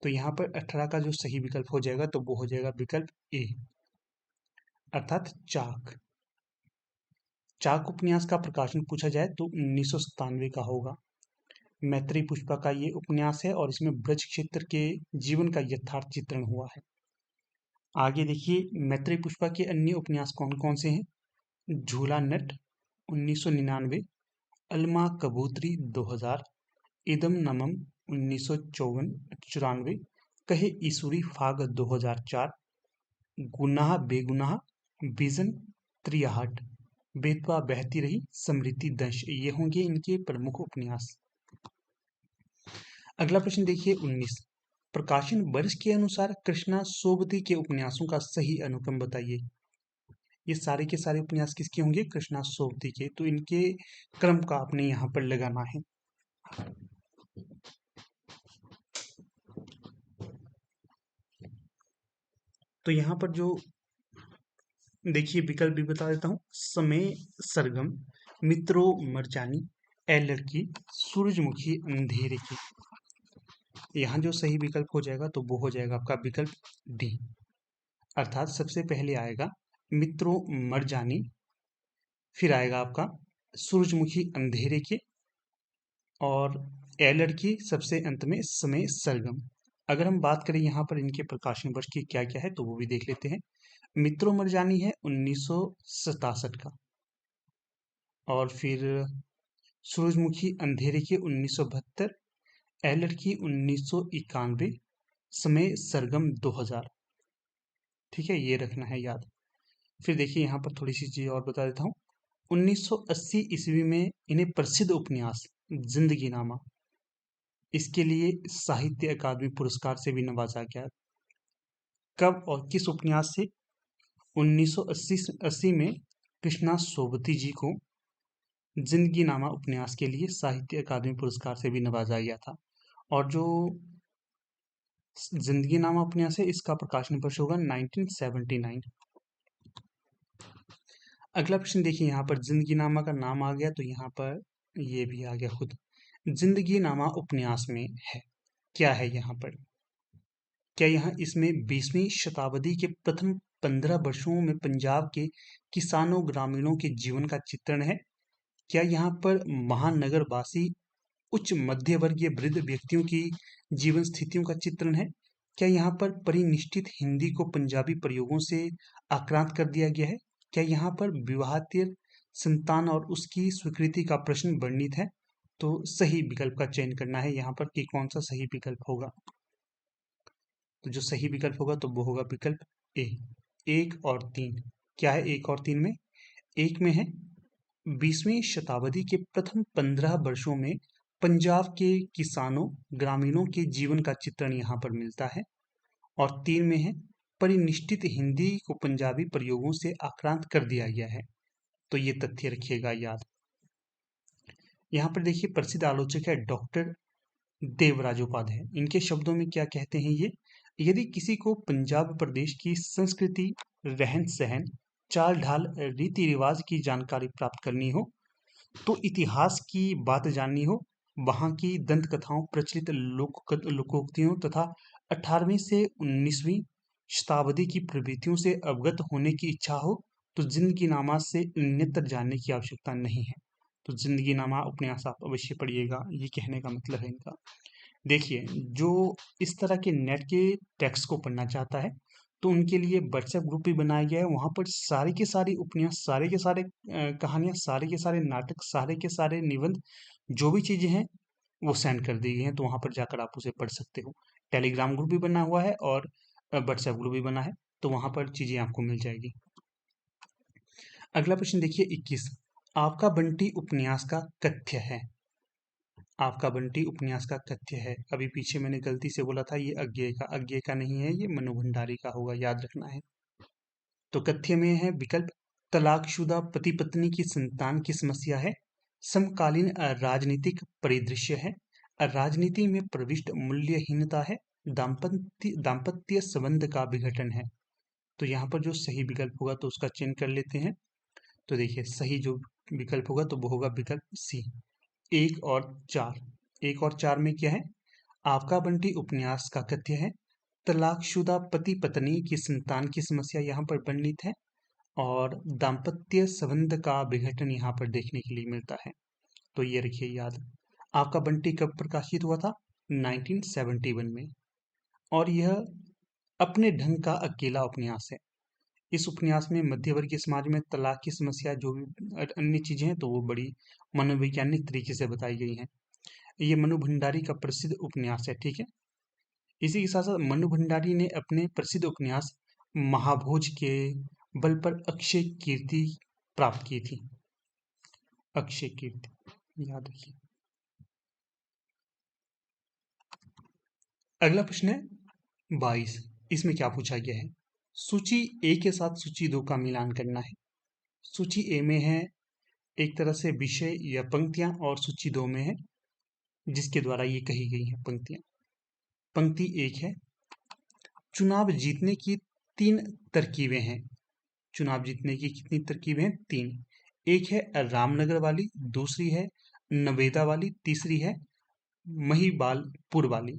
तो यहाँ पर 18 का जो सही विकल्प हो जाएगा तो वो हो जाएगा विकल्प ए, अर्थात चाक। चाक उपन्यास का प्रकाशन पूछा जाए तो 1997 का होगा। मैत्रेयी पुष्पा का ये उपन्यास है और इसमें ब्रज क्षेत्र के जीवन का यथार्थ चित्रण हुआ है। आगे देखिए मैत्रेयी पुष्पा के अन्य उपन्यास कौन कौन से हैं? झूला नट 1999, अलमा कबूतरी 2000, इदम नमम 1954, कहे ईसुरी फाग 2004, गुनाह बेगुनाह, विजन, त्रियाहट, बेतवा बहती रही, समृद्धि दंश। ये होंगे इनके प्रमुख उपन्यास। अगला प्रश्न देखिए 19। प्रकाशन वर्ष के अनुसार कृष्णा सोबती के उपन्यासों का सही अनुक्रम बताइए। ये सारे के सारे उपन्यास किसके होंगे? कृष्णा सोबती के। तो इनके क्रम का आपने यहाँ पर लगाना है। तो यहाँ पर जो देखिए विकल्प भी बता देता हूँ। समय सरगम, मित्रों मरजानी, ए लड़की, सूरजमुखी अंधेरे की। यहाँ जो सही विकल्प हो जाएगा तो वो हो जाएगा आपका विकल्प डी, अर्थात सबसे पहले आएगा मित्रों मरजानी, फिर आएगा आपका सूरजमुखी अंधेरे के, और ए लड़की सबसे अंत में समय सरगम। अगर हम बात करें यहाँ पर इनके प्रकाशन वर्ष की क्या क्या है तो वो भी देख लेते हैं। मित्रों मरजानी है 1967 का, और फिर सूरजमुखी अंधेरे की 1972, ए लड़की 1991, समय सरगम 2000। ठीक है, ये रखना है याद। फिर देखिए यहाँ पर थोड़ी सी चीज और बता देता हूँ। 1980 ईस्वी में इन्हें प्रसिद्ध उपन्यास जिंदगी नामा, इसके लिए साहित्य अकादमी पुरस्कार से भी नवाजा गया। कब और किस उपन्यास से? 1980 में कृष्णा सोबती जी को जिंदगी नामा उपन्यास के लिए साहित्य अकादमी पुरस्कार से भी नवाजा गया था। और जो जिंदगी नामा उपन्यास है इसका प्रकाशन वर्ष होगा 1979। अगला प्रश्न देखिए, यहाँ पर जिंदगी नामा का नाम आ गया तो यहाँ पर ये भी आ गया खुद। जिंदगी नामा उपन्यास में है क्या है यहाँ पर? क्या यहाँ इसमें 20वीं शताब्दी के प्रथम 15 वर्षों में पंजाब के किसानों ग्रामीणों के जीवन का चित्रण है? क्या यहाँ पर महानगरवासी उच्च मध्य वर्गीय वृद्ध व्यक्तियों की जीवन स्थितियों का चित्रण है? क्या यहाँ पर परिनिष्ठित हिंदी को पंजाबी प्रयोगों से आक्रांत कर दिया गया है? क्या यहाँ पर विवाहेतर संतान और उसकी स्वीकृति का प्रश्न वर्णित है? तो सही विकल्प का चयन करना है यहाँ पर कि कौन सा सही विकल्प होगा। तो जो सही विकल्प होगा तो वो होगा विकल्प ए। 1 और 3 क्या है? 1 और 3 में, एक में है 20वीं शताब्दी के प्रथम 15 वर्षों में पंजाब के किसानों ग्रामीणों के जीवन का चित्रण यहाँ पर मिलता है। और 3 में है परिनिष्ठित हिंदी को पंजाबी प्रयोगों से आक्रांत कर दिया गया है। तो ये तथ्य रखिएगा याद। यहाँ पर देखिए प्रसिद्ध आलोचक है डॉक्टर देवराज उपाध्याय। इनके शब्दों में क्या कहते हैं ये? यदि किसी को पंजाब प्रदेश की संस्कृति, रहन सहन, चाल ढाल, रीति रिवाज की जानकारी प्राप्त करनी हो, तो इतिहास की बात जाननी हो, वहाँ की दंत कथाओं, प्रचलित लोकोक्तियों तथा 18वीं से 19वीं शताब्दी की प्रवृत्तियों से अवगत होने की इच्छा हो, तो जिंदगीनामा से अन्यत्र जानने की आवश्यकता नहीं है। तो जिंदगीनामा उपन्यास आप अवश्य पढ़िएगा, ये कहने का मतलब है इनका। देखिए, जो इस तरह के नेट के टेक्स्ट को पढ़ना चाहता है तो उनके लिए व्हाट्सएप ग्रुप भी बनाया गया है। वहाँ पर सारी के सारी उपन्यास, सारे के सारे कहानियाँ, सारे के सारे नाटक, सारे के सारे निबंध, जो भी चीज़ें हैं वो सेंड कर दी गई हैं। तो वहाँ पर जाकर आप उसे पढ़ सकते हो। टेलीग्राम ग्रुप भी बना हुआ है और व्हाट्सएप ग्रुप भी बना है, तो वहाँ पर चीज़ें आपको मिल जाएगी। अगला प्रश्न देखिए 21। आपका बंटी उपन्यास का कथ्य है। आपका बंटी उपन्यास का कथ्य है। अभी पीछे मैंने गलती से बोला था ये अज्ञेय का नहीं है, ये मनु भंडारी का होगा, याद रखना है। तो कथ्य में है विकल्प तलाकशुदा पति पत्नी की संतान की समस्या है, समकालीन राजनीतिक परिदृश्य है, राजनीति में प्रविष्ट मूल्यहीनता है, दाम्पत्य संबंध का विघटन है। तो यहाँ पर जो सही विकल्प होगा तो उसका चयन कर लेते हैं। तो देखिए सही जो विकल्प होगा तो वो होगा विकल्प सी। 1 और 4। 1 और 4 में क्या है? आपका बंटी उपन्यास का कथ्य है तलाकशुदा पति पत्नी की संतान की समस्या यहाँ पर वर्णित है और दाम्पत्य संबंध का विघटन यहाँ पर देखने के लिए मिलता है। तो ये रखिए याद। आपका बंटी कब प्रकाशित हुआ था? 1971 में। और यह अपने ढंग का अकेला उपन्यास है। इस उपन्यास में मध्यवर्गीय समाज में तलाक की समस्या, जो भी अन्य चीजें हैं, तो वो बड़ी मनोवैज्ञानिक तरीके से बताई गई हैं। ये मनु भंडारी का प्रसिद्ध उपन्यास है, ठीक है। इसी के साथ साथ मनु भंडारी ने अपने प्रसिद्ध उपन्यास महाभोज के बल पर अक्षय कीर्ति प्राप्त की थी। अक्षय कीर्ति याद रखिए। अगला प्रश्न है 22। इसमें क्या पूछा गया है? सूची ए के साथ सूची 2 का मिलान करना है। सूची ए में है एक तरह से विषय या पंक्तियां और सूची 2 में है जिसके द्वारा ये कही गई हैं पंक्तियां। पंक्ति 1 है चुनाव जीतने की 3 तरकीबें हैं। चुनाव जीतने की कितनी तरकीबें हैं? 3। एक है रामनगर वाली, दूसरी है नवेदा वाली, तीसरी है महिबालपुर वाली।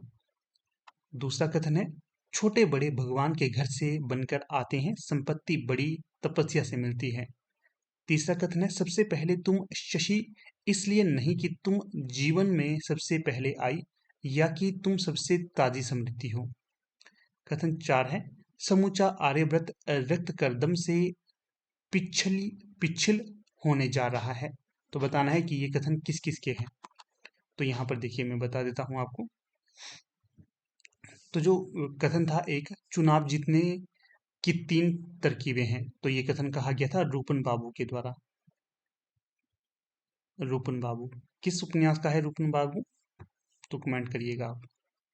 दूसरा कथन है छोटे बड़े भगवान के घर से बनकर आते हैं, संपत्ति बड़ी तपस्या से मिलती है। तीसरा कथन है सबसे पहले तुम शशि इसलिए नहीं कि तुम जीवन में सबसे पहले आई या कि तुम सबसे ताजी समृद्धि हो। कथन 4 है समूचा आर्यव्रत रक्त करदम से पिछली पिछल होने जा रहा है। तो बताना है कि ये कथन किस किस के हैं। तो यहाँ पर देखिए मैं बता देता हूँ आपको। तो जो कथन था एक, चुनाव जीतने की 3 तरकीबें हैं, तो ये कथन कहा गया था रूपन बाबू के द्वारा। रूपन बाबू किस उपन्यास का है रूपन बाबू? तो कमेंट करिएगा आप।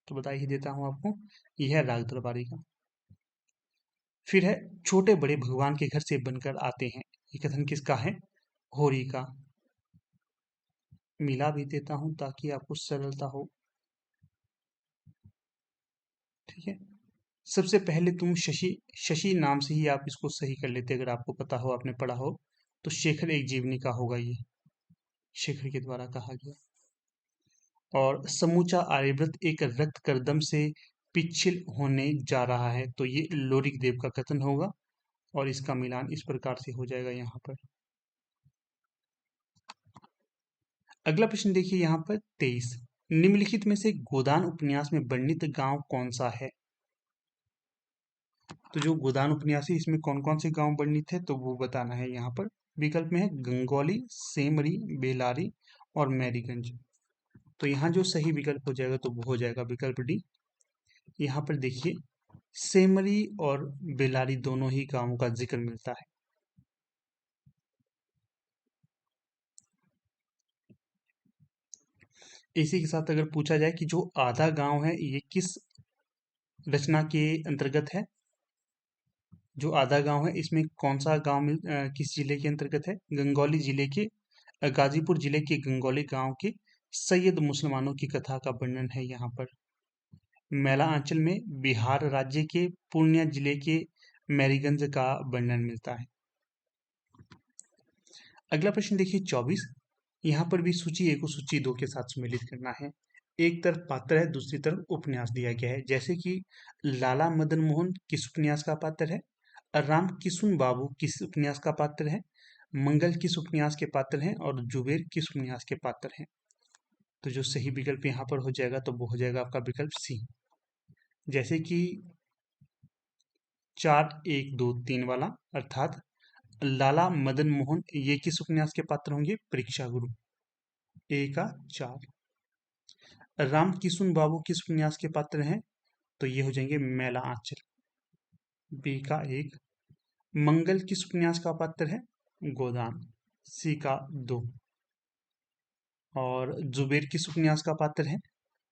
तो बता ही देता हूँ आपको, यह है राग दरबारी का। फिर है छोटे बड़े भगवान के घर से बनकर आते हैं, ये कथन किसका है? होरी का। मिला भी देता हूं ताकि आपको सरलता हो, ठीक है। सबसे पहले तुम शशि, शशि नाम से ही आप इसको सही कर लेते अगर आपको पता हो, आपने पढ़ा हो। तो शेखर एक जीवनी का होगा ये, शेखर के द्वारा कहा गया। और समूचा आर्यव्रत एक रक्त करदम से पिछिल होने जा रहा है, तो ये लोरिक देव का कथन होगा और इसका मिलान इस प्रकार से हो जाएगा यहाँ पर। अगला प्रश्न देखिए यहाँ पर 23। निम्नलिखित में से गोदान उपन्यास में वर्णित गांव कौन सा है? तो जो गोदान उपन्यास है इसमें कौन कौन से गांव वर्णित है तो वो बताना है यहाँ पर। विकल्प में है गंगौली, सेमरी, बेलारी और मैरीगंज। तो यहाँ जो सही विकल्प हो जाएगा तो वो हो जाएगा विकल्प डी। यहाँ पर देखिए सेमरी और बेलारी दोनों ही गांवों का जिक्र मिलता है। इसी के साथ अगर पूछा जाए कि जो आधा गांव है ये किस रचना के अंतर्गत है, जो आधा गांव है इसमें कौन सा गांव किस जिले के अंतर्गत है? गंगौली जिले के गाजीपुर जिले के गंगौली गांव के सैयद मुसलमानों की कथा का वर्णन है यहाँ पर। मैला अंचल में बिहार राज्य के पूर्णिया जिले के मैरीगंज का वर्णन मिलता है। अगला प्रश्न देखिए 24। यहाँ पर भी सूची ए को सूची 2 के साथ सम्मिलित करना है। एक तरफ पात्र है, दूसरी तरफ उपन्यास दिया गया है। जैसे कि लाला मदन मोहन किस उपन्यास का पात्र है, राम किशुन बाबू किस उपन्यास का पात्र है, मंगल किस उपन्यास के पात्र हैं और जुबेर किस उपन्यास के पात्र हैं। तो जो सही विकल्प यहाँ पर हो जाएगा तो वो हो जाएगा आपका विकल्प सी। जैसे कि 4 1 2 3 वाला, अर्थात लाला मदन मोहन ये किस उपन्यास के पात्र होंगे? परीक्षा गुरु, ए का 4। राम किशुन बाबू किस उपन्यास के पात्र हैं? तो ये हो जाएंगे मैला आंचल, बी का 1। मंगल किस उपन्यास का पात्र है? गोदान, सी का 2। और जुबेर किस उपन्यास का पात्र है?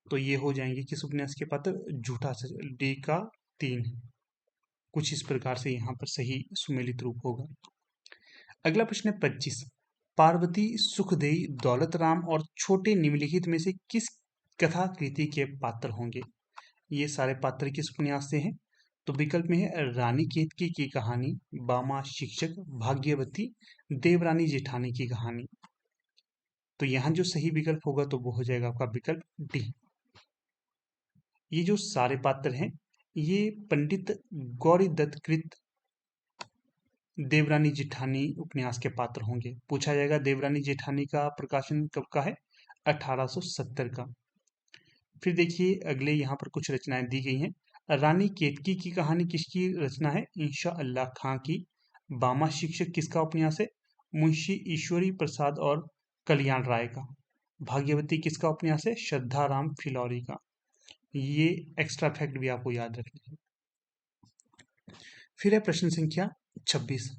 तो ये हो जाएंगे किस उपन्यास के पात्र? झूठा सच, डी का 3। कुछ इस प्रकार से यहाँ पर सही सुमेलित रूप होगा। अगला प्रश्न है 25। पार्वती, सुखदेई, दौलत राम और छोटे निम्नलिखित में से किस कथा कृति के पात्र होंगे? ये सारे पात्र किस उपन्यास से हैं? तो विकल्प में है रानी केतकी की कहानी, बामा शिक्षक, भाग्यवती, देवरानी जेठानी की कहानी। तो यहाँ जो सही विकल्प होगा तो वो हो जाएगा आपका विकल्प डी। ये जो सारे पात्र हैं ये पंडित गौरी दत्त कृत देवरानी जेठानी उपन्यास के पात्र होंगे। पूछा जाएगा देवरानी जेठानी का प्रकाशन कब का है? 1870 का। फिर देखिए अगले यहाँ पर कुछ रचनाएं दी गई हैं। रानी केतकी की कहानी किसकी रचना है? इंशा अल्लाह खां की। बामा शिक्षक किसका उपन्यास है? मुंशी ईश्वरी प्रसाद और कल्याण राय का। भाग्यवती किसका उपन्यास है? श्रद्धा राम फिलौरी का। ये एक्स्ट्रा फैक्ट भी आपको याद रखना है। फिर है प्रश्न संख्या 26।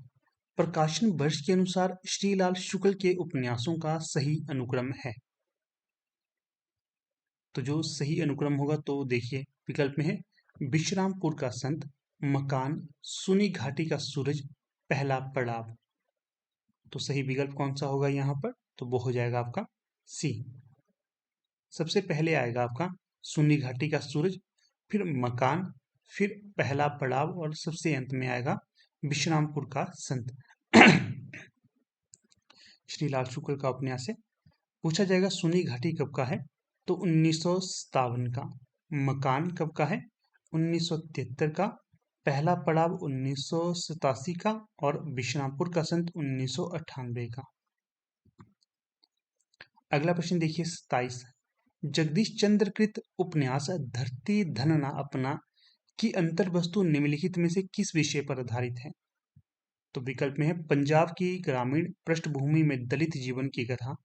प्रकाशन वर्ष के अनुसार श्रीलाल शुक्ल के उपन्यासों का सही अनुक्रम है। तो जो सही अनुक्रम होगा तो देखिए विकल्प में है विश्रामपुर का संत, मकान, सुनी घाटी का सूरज, पहला पड़ाव। तो सही विकल्प कौन सा होगा यहाँ पर? तो वो हो जाएगा आपका सी। सबसे पहले आएगा आपका सुनी घाटी का सूरज, फिर मकान, फिर पहला पड़ाव और सबसे अंत में आएगा विश्रामपुर का संत। श्रीलाल शुक्ल का उपन्यास है। पूछा जाएगा सुनी घाटी कब का है? तो 1957 का। मकान कब का है? 1973 का। पहला पड़ाव 1987 का और विश्रामपुर का संत 1998 का। अगला प्रश्न देखिए 27। जगदीश चंद्र कृत उपन्यास धरती धन ना अपना की अंतर वस्तु निम्नलिखित में से किस विषय पर आधारित है? तो विकल्प में है पंजाब की ग्रामीण पृष्ठभूमि में दलित जीवन की कथा,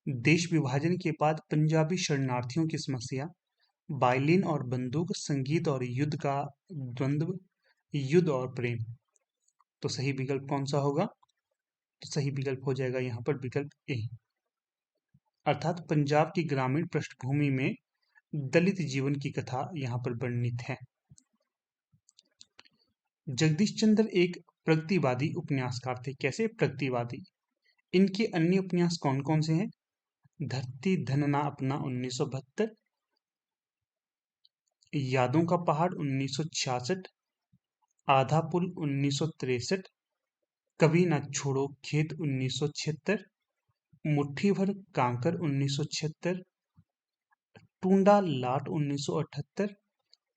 देश विभाजन के बाद पंजाबी शरणार्थियों की समस्या, वायलिन और बंदूक, संगीत और युद्ध का द्वंद्व, युद्ध और प्रेम। तो सही विकल्प कौन सा होगा? तो सही विकल्प हो जाएगा यहाँ पर विकल्प ए, अर्थात पंजाब की ग्रामीण पृष्ठभूमि में दलित जीवन की कथा यहाँ पर वर्णित है। जगदीश चंद्र एक प्रगतिवादी उपन्यासकार थे। कैसे प्रगतिवादी? इनके अन्य उपन्यास कौन कौन से हैं? धरती धन ना अपना 1972, यादों का पहाड़ 1966, आधा पुल 1963, कभी ना छोड़ो खेत 1976, मुट्ठी भर कांकर 1976, टूंडा लाट 1978,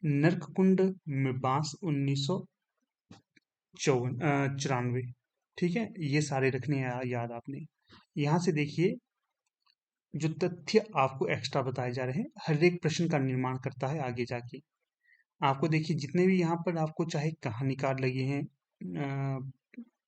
नरककुंड में बांस 1994। ठीक है, ये सारे रखने हैं याद आपने। यहाँ से देखिए जो तथ्य आपको एक्स्ट्रा बताए जा रहे हैं हर एक प्रश्न का निर्माण करता है आगे जाके। आपको देखिए जितने भी यहाँ पर आपको चाहे कहानीकार लगे हैं,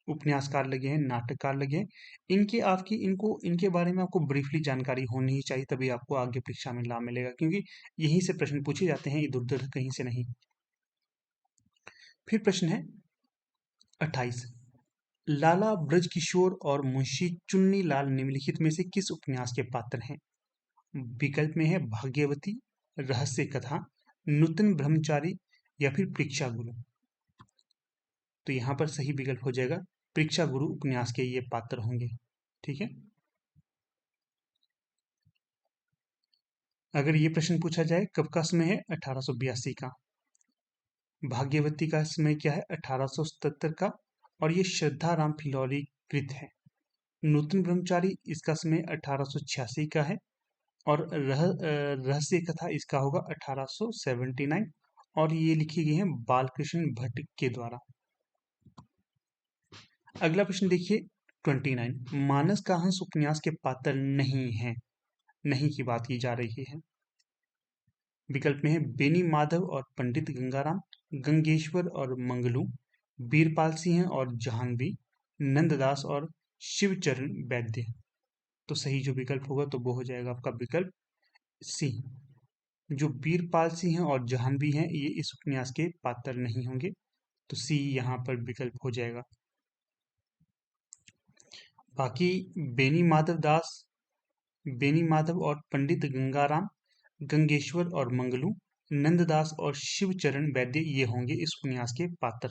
उपन्यासकार लगे हैं, नाटककार लगे हैं, इनके आपकी इनको इनके बारे में आपको ब्रीफली जानकारी होनी ही चाहिए, तभी आपको आगे परीक्षा में लाभ मिलेगा, क्योंकि यहीं से प्रश्न पूछे जाते हैं, इधर उधर कहीं से नहीं। फिर प्रश्न है 28। लाला ब्रजकिशोर और मुंशी चुन्नीलाल निम्नलिखित में से किस उपन्यास के पात्र हैं? विकल्प में है भाग्यवती, रहस्य कथा, नूतन ब्रह्मचारी या फिर परीक्षा गुरु। तो यहाँ पर सही विकल्प हो जाएगा परीक्षा गुरु उपन्यास के ये पात्र होंगे। ठीक है, अगर ये प्रश्न पूछा जाए कब का समय है, 1882 का। भाग्यवती का समय क्या है, 1877 का, और ये श्रद्धा राम फिलौरी कृत है। नूतन ब्रह्मचारी इसका समय 1886 का है, और रहस्य कथा इसका होगा 1879, और ये लिखी गई है बालकृष्ण भट्ट के द्वारा। अगला प्रश्न देखिए 29। मानस का हंस उपन्यास के पात्र नहीं है, नहीं की बात की जा रही है। विकल्प में है बेनी माधव और पंडित गंगाराम, गंगेश्वर और मंगलू, बीरपाल सिंह और जाह्नवी, नंददास और शिवचरण वैद्य। तो सही जो विकल्प होगा तो वो हो जाएगा आपका विकल्प सी। जो बीरपाल सिंह और जाह्नवी हैं ये इस उपन्यास के पात्र नहीं होंगे, तो सी यहाँ पर विकल्प हो जाएगा। बाकी बेनी माधव दास, बेनी माधव और पंडित गंगाराम, गंगेश्वर और मंगलू, नंददास और शिवचरण वैद्य ये होंगे इस उपन्यास के पात्र।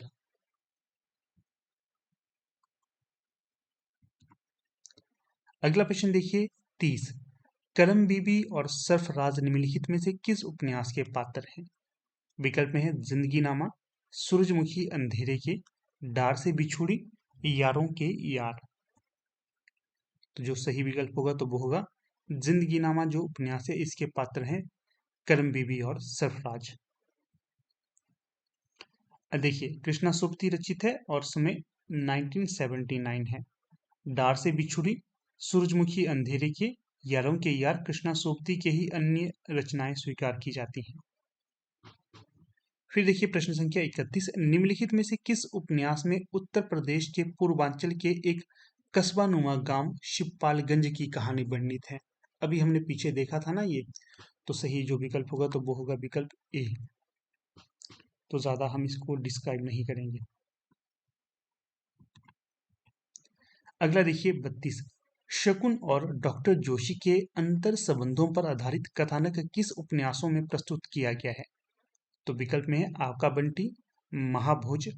अगला प्रश्न देखिए 30। करम बीबी और सरफराज निम्नलिखित में से किस उपन्यास के पात्र हैं? विकल्प में है जिंदगी नामा, सूरजमुखी अंधेरे के, डार से बिछुड़ी, यारों के यार। तो जो सही विकल्प होगा तो वो होगा जिंदगी नामा जो उपन्यास है इसके पात्र हैं करम बीबी और सरफराज। देखिए कृष्णा सुप्ती रचित है और समय 1979 है। डार से बिछुड़ी, सूरजमुखी अंधेरे के, यारों के यार कृष्णा सोपती के ही अन्य रचनाएं स्वीकार की जाती हैं। फिर देखिए प्रश्न संख्या 31। निम्नलिखित में से किस उपन्यास में उत्तर प्रदेश के पूर्वांचल के एक कस्बा नुमा गांव शिवपालगंज की कहानी वर्णित है? अभी हमने पीछे देखा था ना ये, तो सही जो विकल्प होगा तो वो होगा विकल्प ए। तो ज्यादा हम इसको डिस्क्राइब नहीं करेंगे। अगला देखिए 32। शकुन और डॉक्टर जोशी के अंतर संबंधों पर आधारित कथानक किस उपन्यासों में प्रस्तुत किया गया है? तो विकल्प में है आपका बंटी, महाभोज,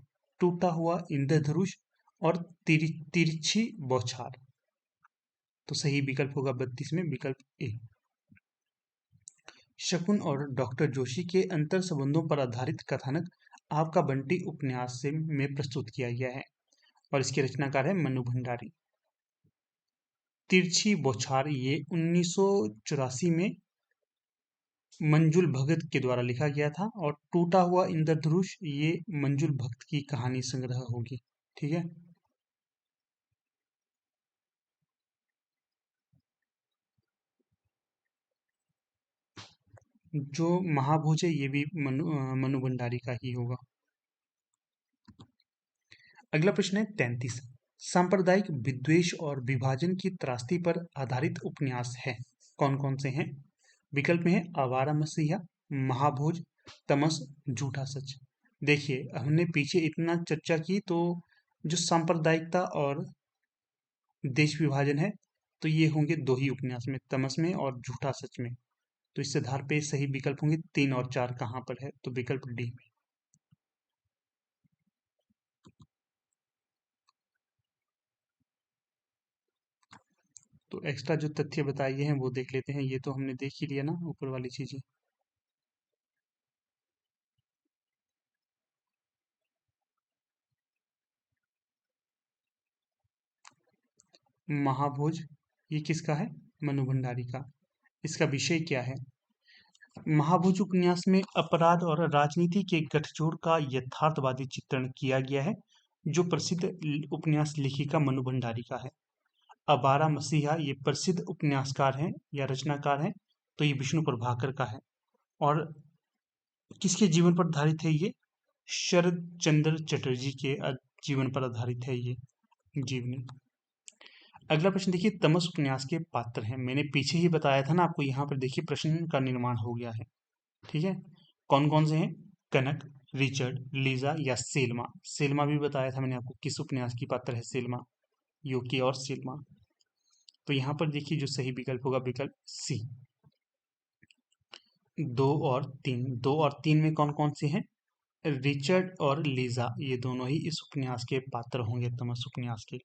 टूटा हुआ इंद्रधनुष और तिरछी बौछार। तो सही विकल्प होगा 32 में विकल्प ए। शकुन और डॉक्टर जोशी के अंतर संबंधों पर आधारित कथानक आपका बंटी उपन्यास से में प्रस्तुत किया गया है, और इसके रचनाकार है मनु भंडारी। तिरछी बौछार ये 1984 में मंजुल भगत के द्वारा लिखा गया था, और टूटा हुआ इंद्रधनुष ये मंजुल भगत की कहानी संग्रह होगी। ठीक है, जो महाभोज है ये भी मनु भंडारी का ही होगा। अगला प्रश्न है 33। सांप्रदायिक विद्वेष और विभाजन की त्रासदी पर आधारित उपन्यास है, कौन कौन से हैं? विकल्प में है आवारा मसीहा, महाभोज, तमस, झूठा सच। देखिए हमने पीछे इतना चर्चा की, तो जो सांप्रदायिकता और देश विभाजन है तो ये होंगे दो ही उपन्यास में, तमस में और झूठा सच में। तो इस आधार पे सही विकल्प होंगे 3 और 4 कहाँ पर है, तो विकल्प डी में। तो एक्स्ट्रा जो तथ्य बताए गए हैं वो देख लेते हैं, ये तो हमने देख ही लिया ना ऊपर वाली चीजें। महाभोज ये किसका है? मनु भंडारी का। इसका विषय क्या है? महाभोज उपन्यास में अपराध और राजनीति के गठजोड़ का यथार्थवादी चित्रण किया गया है, जो प्रसिद्ध उपन्यास लेखिका मनु भंडारी का है। अबारा मसीहा ये प्रसिद्ध उपन्यासकार हैं या रचनाकार हैं, तो ये विष्णु प्रभाकर का है। और किसके जीवन पर आधारित है ये? शरद चंद्र चटर्जी के जीवन पर आधारित है ये जीवनी। अगला प्रश्न देखिए, तमस उपन्यास के पात्र हैं। मैंने पीछे ही बताया था ना आपको, यहाँ पर देखिए प्रश्न का निर्माण हो गया है। ठीक है, कौन कौन से हैं? कनक, रिचर्ड, लीजा या सेल्मा। सेल्मा भी बताया था मैंने आपको, किस उपन्यास की पात्र है सेल्मा? योकी और सेल्मा। तो यहाँ पर देखिए जो सही विकल्प होगा विकल्प सी। दो और तीन में कौन कौन से हैं? रिचर्ड और लीजा, ये दोनों ही इस उपन्यास के पात्र होंगे, तमस उपन्यास के।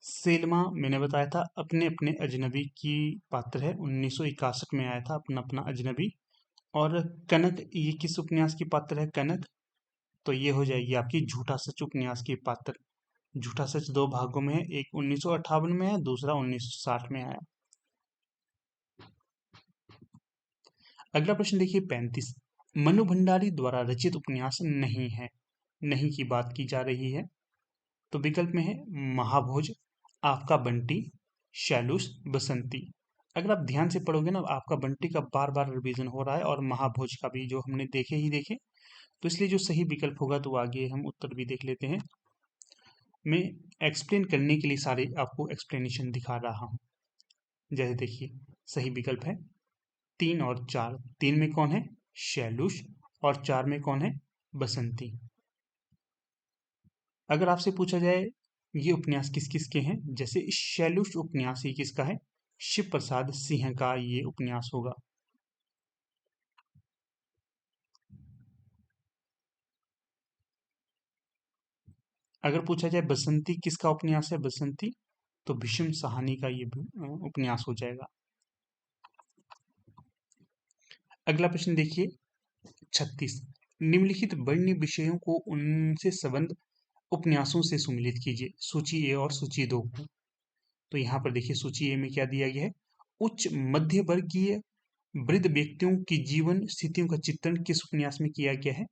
सेल्मा मैंने बताया था अपने अपने अजनबी की पात्र है, 1961 में आया था अपना अपना अजनबी। और कनक, ये किस उपन्यास की पात्र है कनक? तो ये हो जाएगी आपकी झूठा सच उपन्यास की पात्र। झूठा सच दो भागों में है, एक 1958 में है, दूसरा 1960 में आया। अगला प्रश्न देखिए 35। मनु भंडारी द्वारा रचित उपन्यास नहीं है। नहीं की बात की जा रही है। तो विकल्प में है महाभोज, आपका बंटी, शैलुष, बसंती। अगर आप ध्यान से पढ़ोगे ना, आपका बंटी का बार बार रिवीजन हो रहा है और महाभोज का भी जो हमने देखे ही देखे, तो इसलिए जो सही विकल्प होगा तो आगे हम उत्तर भी देख लेते हैं। मैं एक्सप्लेन करने के लिए सारे आपको एक्सप्लेनेशन दिखा रहा हूँ। जैसे देखिए सही विकल्प है 3 और 4। 3 में कौन है? शैलुष। और 4 में कौन है? बसंती। अगर आपसे पूछा जाए ये उपन्यास किस किस के हैं, जैसे शैलुष उपन्यास ये किसका है? शिव प्रसाद सिंह का ये उपन्यास होगा। अगर पूछा जाए बसंती किसका उपन्यास है बसंती, तो भीष्म साहनी का ये उपन्यास हो जाएगा। अगला प्रश्न देखिए 36। निम्नलिखित वर्ण्य विषयों को उनसे संबंध उपन्यासों से सुमिलित कीजिए, सूची ए और सूची दो को। तो यहाँ पर देखिए सूची ए में क्या दिया गया है? उच्च मध्य वर्गीय वृद्ध व्यक्तियों की जीवन स्थितियों का चित्रण किस उपन्यास में किया गया है?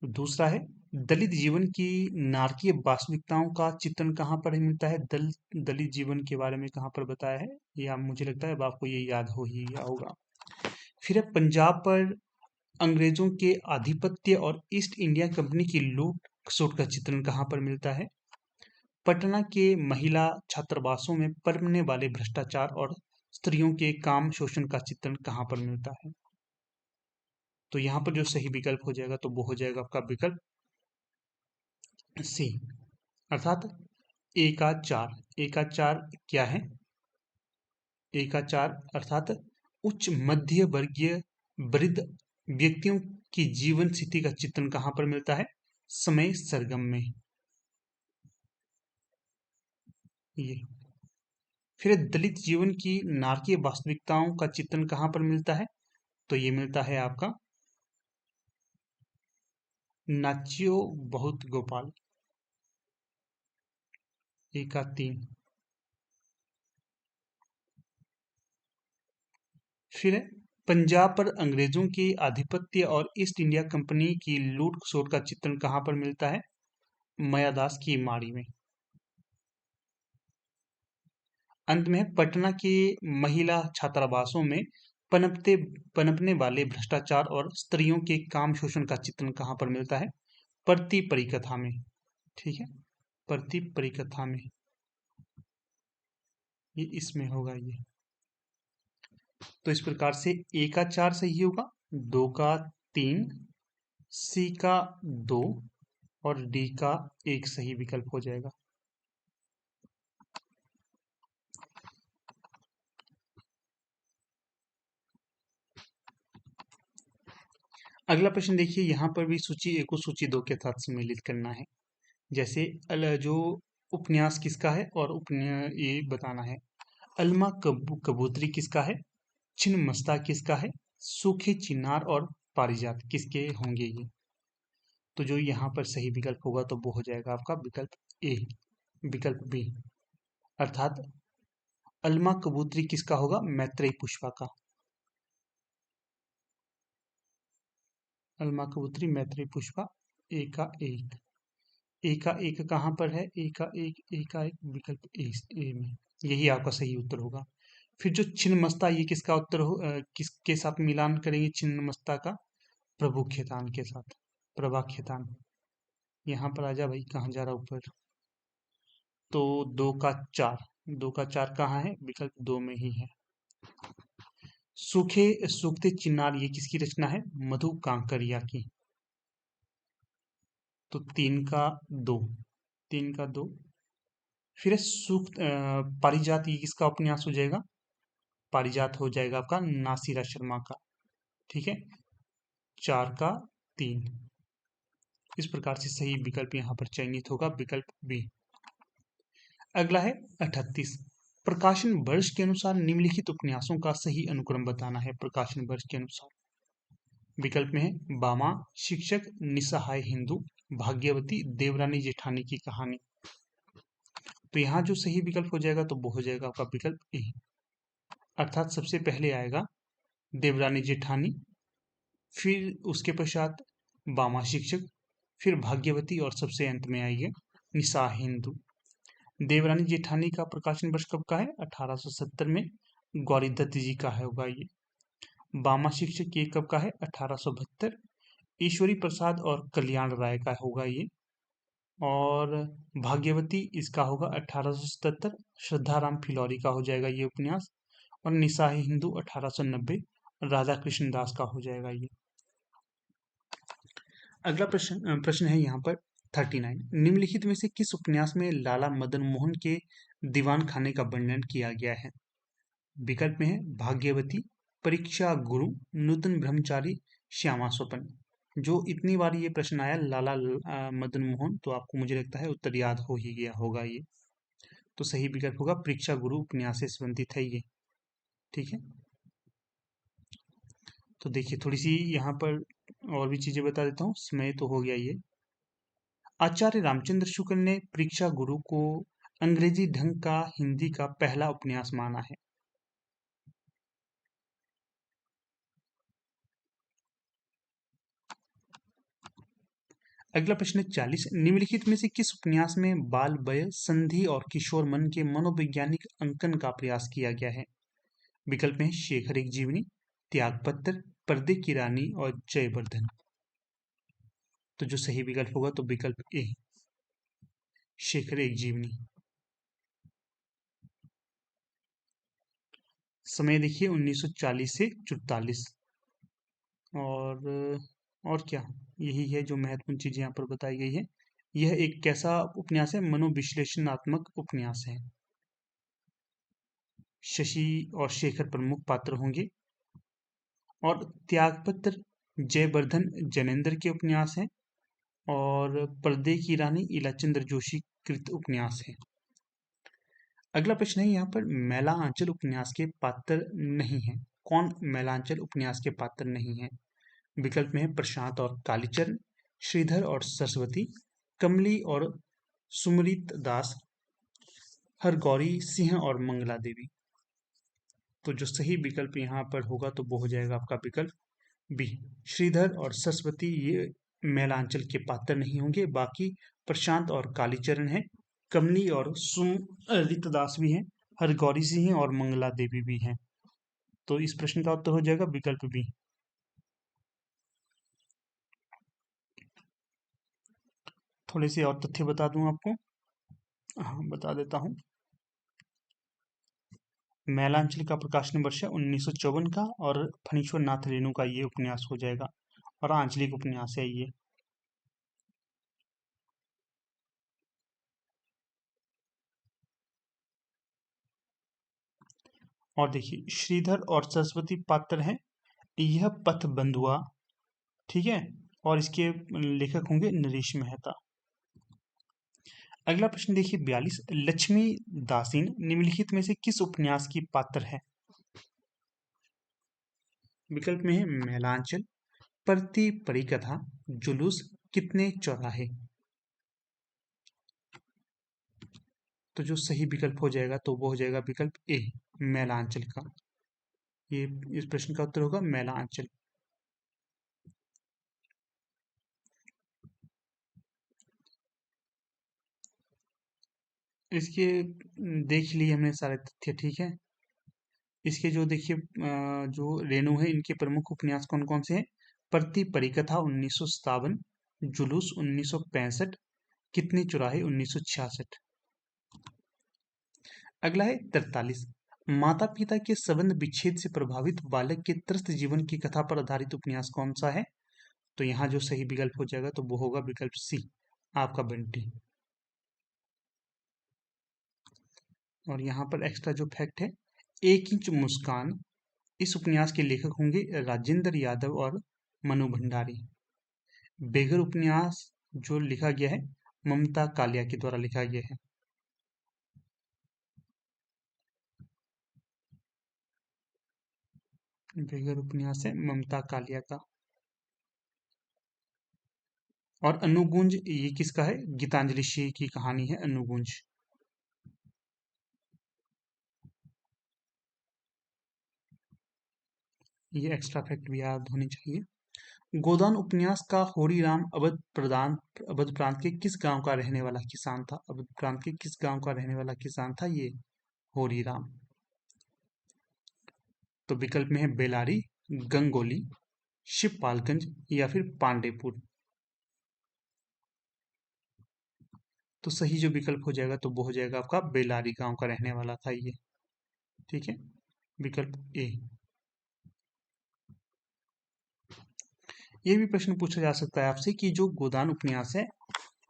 दूसरा है दलित जीवन की नारकीय वास्तविकताओं का चित्रण कहाँ पर मिलता है? दलित जीवन के बारे में कहाँ पर बताया है? या मुझे लगता है अब आपको ये याद हो ही गया होगा। फिर है पंजाब पर अंग्रेजों के आधिपत्य और ईस्ट इंडिया कंपनी की लूट खसोट का चित्रण कहाँ पर मिलता है? पटना के महिला छात्रावासों में पनपने वाले भ्रष्टाचार और स्त्रियों के काम शोषण का चित्रण कहाँ पर मिलता है? तो यहाँ पर जो सही विकल्प हो जाएगा तो वो हो जाएगा आपका विकल्प सी, अर्थात ए का 4 क्या है? ए का 4 अर्थात उच्च मध्य वर्गीय वृद्ध व्यक्तियों की जीवन स्थिति का चित्रण कहाँ पर मिलता है? समय सरगम में। ये फिर दलित जीवन की नारकीय वास्तविकताओं का चित्रण कहाँ पर मिलता है? तो ये मिलता है आपका नाच्यो बहुत गोपाल। ए का 3। फिर है पंजाब पर अंग्रेजों के आधिपत्य और ईस्ट इंडिया कंपनी की लूट खसोट का चित्रण कहाँ पर मिलता है? मायादास की माड़ी में। अंत में है पटना के महिला छात्रावासों में पनपते पनपने वाले भ्रष्टाचार और स्त्रियों के काम शोषण का चित्रण कहाँ पर मिलता है? प्रति परिकथा में। ठीक है, प्रति परिकथा में, ये इसमें होगा ये। तो इस प्रकार से ए का 4 सही होगा, दो का 3, सी का 2 और डी का 1 सही विकल्प हो जाएगा। अगला प्रश्न देखिए, यहाँ पर भी सूची ए को सूची 2 के साथ सम्मिलित करना है। जैसे जो उपन्यास किसका है और उपन्यास ये बताना है। अलमा कबूतरी किसका है? छिन्न मस्ता किसका है? सूखे चिनार और पारिजात किसके होंगे ये? तो जो यहाँ पर सही विकल्प होगा तो वो हो जाएगा आपका विकल्प ए, विकल्प बी, अर्थात अलमा कबूतरी किसका होगा? मैत्रेयी पुष्पा का। अलमा कबूतरी मैत्रेयी पुष्पा। ए का 1। ए का 1 कहाँ पर है? ए का 1 विकल्प ए में, यही आपका सही उत्तर होगा। फिर जो छिन्नमस्ता, ये किसका उत्तर हो, किसके साथ मिलान करेंगे छिन्नमस्ता का? प्रभु खेतान के साथ, प्रभा खेतान। यहाँ पर आजा भाई, कहाँ जा रहा ऊपर? तो 2 का 4, 2 का 4 कहाँ है? विकल्प 2 में ही है। सूखे सूखते चिन्नार, ये किसकी रचना है? मधु कांकरिया की। तो 3 का 2, 3 का 2। फिर है पारिजात, ये किसका उपन्यास हो जाएगा? पारिजात हो जाएगा आपका नासिरा शर्मा का। ठीक है, 4 का 3। इस प्रकार से सही विकल्प यहाँ पर चयनित होगा, विकल्प बी। अगला है 38। प्रकाशन वर्ष के अनुसार निम्नलिखित उपन्यासों का सही अनुक्रम बताना है। प्रकाशन वर्ष के अनुसार विकल्प में है बामा, शिक्षक, निस्सहाय हिंदू, भाग्यवती, देवरानी जेठानी की कहानी। तो यहाँ जो सही विकल्प हो जाएगा तो वो हो जाएगा आपका विकल्प ए, अर्थात सबसे पहले आएगा देवरानी जेठानी, फिर उसके पश्चात बामा शिक्षक, फिर भाग्यवती और सबसे अंत में आएगी निस्सहाय हिंदू। देवरानी जेठानी का प्रकाशन वर्ष कब का है? 1870 में गौरी दत्त जी का है होगा ये। बामा शिक्षक ये कब का है? 1872। ईश्वरी प्रसाद और कल्याण राय का होगा ये। और भाग्यवती इसका होगा 1877, श्रद्धाराम फिलौरी का हो जाएगा ये उपन्यास। और निस्सहाय हिंदू 1890, राधा कृष्ण दास का हो जाएगा ये। अगला प्रश्न है यहाँ पर 39। निम्नलिखित में से किस उपन्यास में लाला मदन मोहन के दीवान खाने का वर्णन किया गया है? विकल्प में है भाग्यवती, परीक्षा गुरु, नूतन ब्रह्मचारी, श्यामा स्वपन। जो इतनी बार ये प्रश्न आया लाला मदन मोहन, तो आपको मुझे लगता है उत्तर याद हो ही गया होगा ये। तो सही विकल्प होगा परीक्षा गुरु उपन्यास से संबंधित है ये। ठीक है, तो देखिए थोड़ी सी यहाँ पर और भी चीजें बता देता हूँ, समय तो हो गया ये। आचार्य रामचंद्र शुक्ल ने परीक्षा गुरु को अंग्रेजी ढंग का हिंदी का पहला उपन्यास माना है। अगला प्रश्न 40। निम्नलिखित में से किस उपन्यास में बाल वय संधि और किशोर मन के मनोवैज्ञानिक अंकन का प्रयास किया गया है? विकल्प में शेखर एक जीवनी, त्यागपत्र, पर्दे की रानी और जयवर्धन। तो जो सही विकल्प होगा तो विकल्प ए, शेखर एक जीवनी। समय देखिए 1940 से 44। और क्या, यही है जो महत्वपूर्ण चीज यहाँ पर बताई गई है। यह एक कैसा उपन्यास है? मनोविश्लेषणात्मक उपन्यास है। शशि और शेखर प्रमुख पात्र होंगे। और त्यागपत्र जयवर्धन जैनेन्द्र के उपन्यास हैं। और पर्दे की रानी इलाचंद्र जोशी कृत उपन्यास है। अगला प्रश्न है यहाँ पर मैला आंचल उपन्यास के पात्र नहीं है। कौन मैलांचल उपन्यास के पात्र नहीं है? विकल्प में है प्रशांत और कालीचरण, श्रीधर और सरस्वती, कमली और सुमरित दास, हरगौरी सिंह और मंगला देवी। तो जो सही विकल्प यहाँ पर होगा तो वो हो जाएगा आपका विकल्प बी, श्रीधर और सरस्वती ये मैलांचल के पात्र नहीं होंगे। बाकी प्रशांत और कालीचरण है, कमली और सुमरित दास भी हैं, हरगौरी सिंह और मंगला देवी भी हैं। तो इस प्रश्न का उत्तर हो जाएगा विकल्प बी। थोड़े से और तथ्य बता दूं आपको। हाँ, बता देता हूँ। मैलांचल का प्रकाशन वर्ष है 1954 का। और फणीश्वर नाथ रेणु का ये उपन्यास हो जाएगा। और आंचलिक उपन्यास है ये। और देखिए श्रीधर और सरस्वती पात्र हैं, यह पथ बंधुआ। ठीक है, और इसके लेखक होंगे नरेश मेहता। अगला प्रश्न देखिए 42। लक्ष्मी दासीन निम्नलिखित में से किस उपन्यास की पात्र है? विकल्प में है मैलांचल, परती परिकथा, जुलूस, कितने चौराहे। तो जो सही विकल्प हो जाएगा तो वो हो जाएगा विकल्प ए, मैलांचल का। ये इस प्रश्न का उत्तर होगा मैलांचल। इसके देख लिए हमने सारे तथ्य। ठीक है, इसके जो देखिए जो रेणु है इनके प्रमुख उपन्यास कौन कौन से हैं? प्रति परिकथा 1957, जुलूस 1965, कितने चुराहे 1966। अगला है 43। माता पिता के संबंध विच्छेद से प्रभावित बालक के त्रस्त जीवन की कथा पर आधारित उपन्यास कौन सा है? तो यहाँ जो सही विकल्प हो जाएगा तो वो होगा विकल्प सी, आपका बंटी। और यहाँ पर एक्स्ट्रा जो फैक्ट है, एक इंच मुस्कान, इस उपन्यास के लेखक होंगे राजेंद्र यादव और मनु भंडारी। बेगर उपन्यास जो लिखा गया है ममता कालिया के द्वारा लिखा गया है। बेगर उपन्यास है ममता कालिया का। और अनुगुंज ये किसका है? गीतांजलि श्री की कहानी है अनुगुंज। ये एक्स्ट्रा फैक्ट भी याद होनी चाहिए। गोदान उपन्यास का होरी राम अवध प्रांत के किस गांव का रहने वाला किसान था? अवध प्रांत के किस गांव का रहने वाला किसान था ये होरी राम? तो विकल्प में है बेलारी, गंगोली, शिवपालगंज या फिर पांडेपुर। तो सही जो विकल्प हो जाएगा तो वो हो जाएगा आपका बेलारी गांव का रहने वाला था ये। ठीक है, विकल्प ए। ये भी प्रश्न पूछा जा सकता है आपसे कि जो गोदान उपन्यास है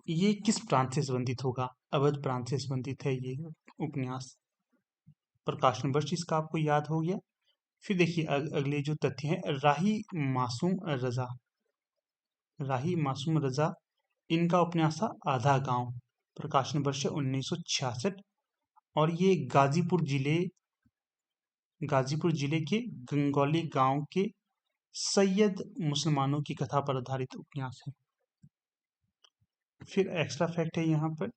ये किस प्रांत से संबंधित होगा? अवध प्रांत से संबंधित है ये उपन्यास। प्रकाशन वर्ष इसका आपको याद हो गया। फिर देखिए अगले जो तथ्य हैं, राही मासूम रजा इनका उपन्यास था आधा गांव। प्रकाशन वर्ष 1966। और ये गाजीपुर जिले के गंगौली गांव के सैयद मुसलमानों की कथा पर आधारित उपन्यास है। फिर एक्स्ट्रा फैक्ट है यहाँ पर,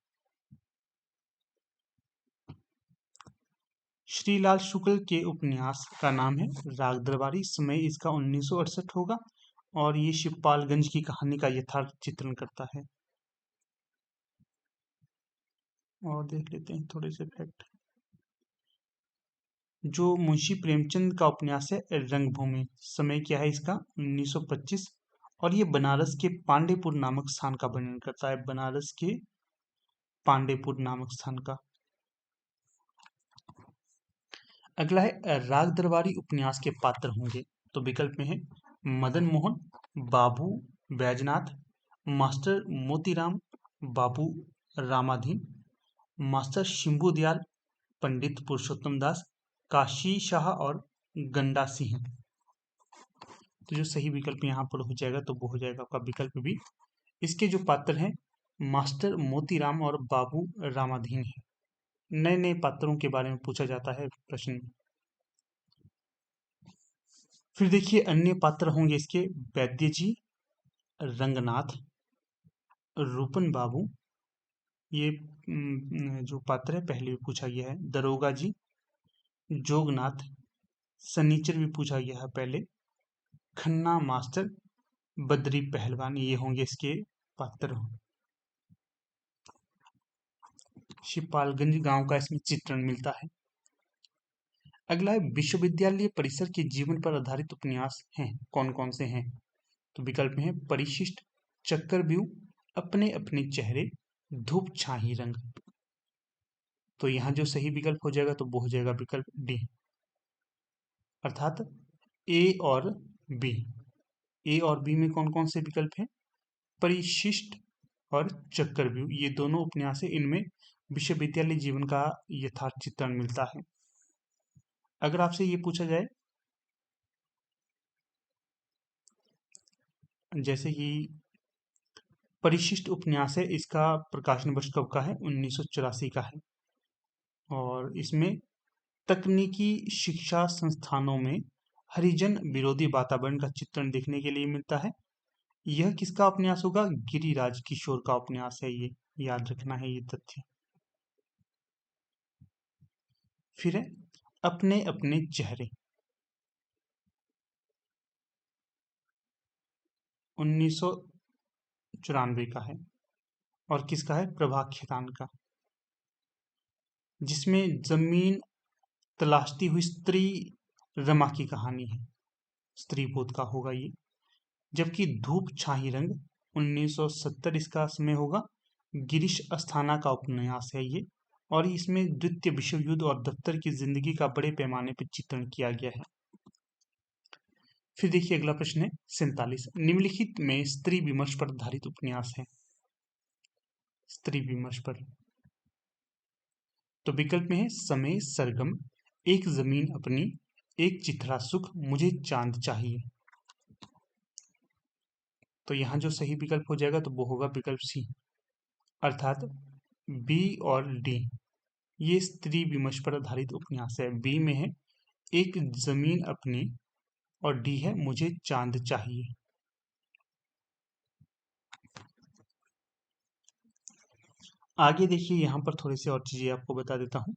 श्रीलाल शुक्ल के उपन्यास का नाम है राग दरबारी। समय इसका 1968 होगा और ये शिवपालगंज की कहानी का यथार्थ चित्रण करता है। और देख लेते हैं थोड़े से फैक्ट। जो मुंशी प्रेमचंद का उपन्यास है रंगभूमि, समय क्या है इसका 1925। और ये बनारस के पांडेपुर नामक स्थान का वर्णन करता है, बनारस के पांडेपुर नामक स्थान का। अगला है राग दरबारी उपन्यास के पात्र होंगे। तो विकल्प में है मदन मोहन, बाबू बैजनाथ, मास्टर मोतीराम, बाबू रामाधीन, मास्टर शिंबू दयाल, पंडित पुरुषोत्तम दास, काशी शाह और गंडा सिंह। तो जो सही विकल्प यहाँ पर हो जाएगा तो वो हो जाएगा आपका विकल्प भी। इसके जो पात्र हैं मास्टर मोतीराम और बाबू रामाधीन है। नए नए पात्रों के बारे में पूछा जाता है प्रश्न। फिर देखिए अन्य पात्र होंगे इसके, वैद्य जी, रंगनाथ, रूपन बाबू, ये जो पात्र है पहले भी पूछा गया है, दरोगा जी, जोगनाथ, सनीचर भी पूछा गया है पहले, खन्ना मास्टर, बद्री पहलवान, ये होंगे इसके पात्र। शिवपालगंज गांव का इसमें चित्रण मिलता है। अगला है विश्वविद्यालय परिसर के जीवन पर आधारित उपन्यास हैं, कौन कौन से हैं? तो विकल्प में है परिशिष्ट, चक्रव्यूह, अपने अपने चेहरे, धूप छाही रंग। तो यहाँ जो सही विकल्प हो जाएगा तो वो हो जाएगा विकल्प डी, अर्थात ए और बी। ए और बी में कौन कौन से विकल्प हैं? परिशिष्ट और चक्रव्यूह, ये दोनों उपन्यास है, इनमें विश्वविद्यालय जीवन का यथार्थ चित्रण मिलता है। अगर आपसे ये पूछा जाए जैसे कि परिशिष्ट उपन्यास है, इसका प्रकाशन वर्ष कब का है? 1984 का है। और इसमें तकनीकी शिक्षा संस्थानों में हरिजन विरोधी वातावरण का चित्रण देखने के लिए मिलता है। यह किसका उपन्यास होगा? गिरिराज किशोर का उपन्यास है ये, याद रखना है ये तथ्य। फिर है अपने अपने चेहरे, 1994 का है। और किसका है? प्रभा खेतान का, जिसमें जमीन तलाशती हुई स्त्री रमा की कहानी है, स्त्री बोध का होगा ये। जबकि धूप छाही रंग 1970 इसका समय होगा। गिरीश अस्थाना का उपन्यास है ये, और इसमें द्वितीय विश्व युद्ध और दफ्तर की जिंदगी का बड़े पैमाने पर चित्रण किया गया है। फिर देखिए अगला प्रश्न है 47, निम्नलिखित में स्त्री विमर्श पर आधारित उपन्यास है। स्त्री विमर्श पर तो विकल्प में है समय, सरगम, एक जमीन अपनी, एक चिथरा सुख, मुझे चांद चाहिए। तो यहां जो सही विकल्प हो जाएगा तो वो होगा विकल्प सी, अर्थात बी और डी। ये स्त्री विमर्श पर आधारित उपन्यास है। बी में है एक जमीन अपनी और डी है मुझे चांद चाहिए। आगे देखिए यहां पर थोड़ी सी और चीजें आपको बता देता हूं।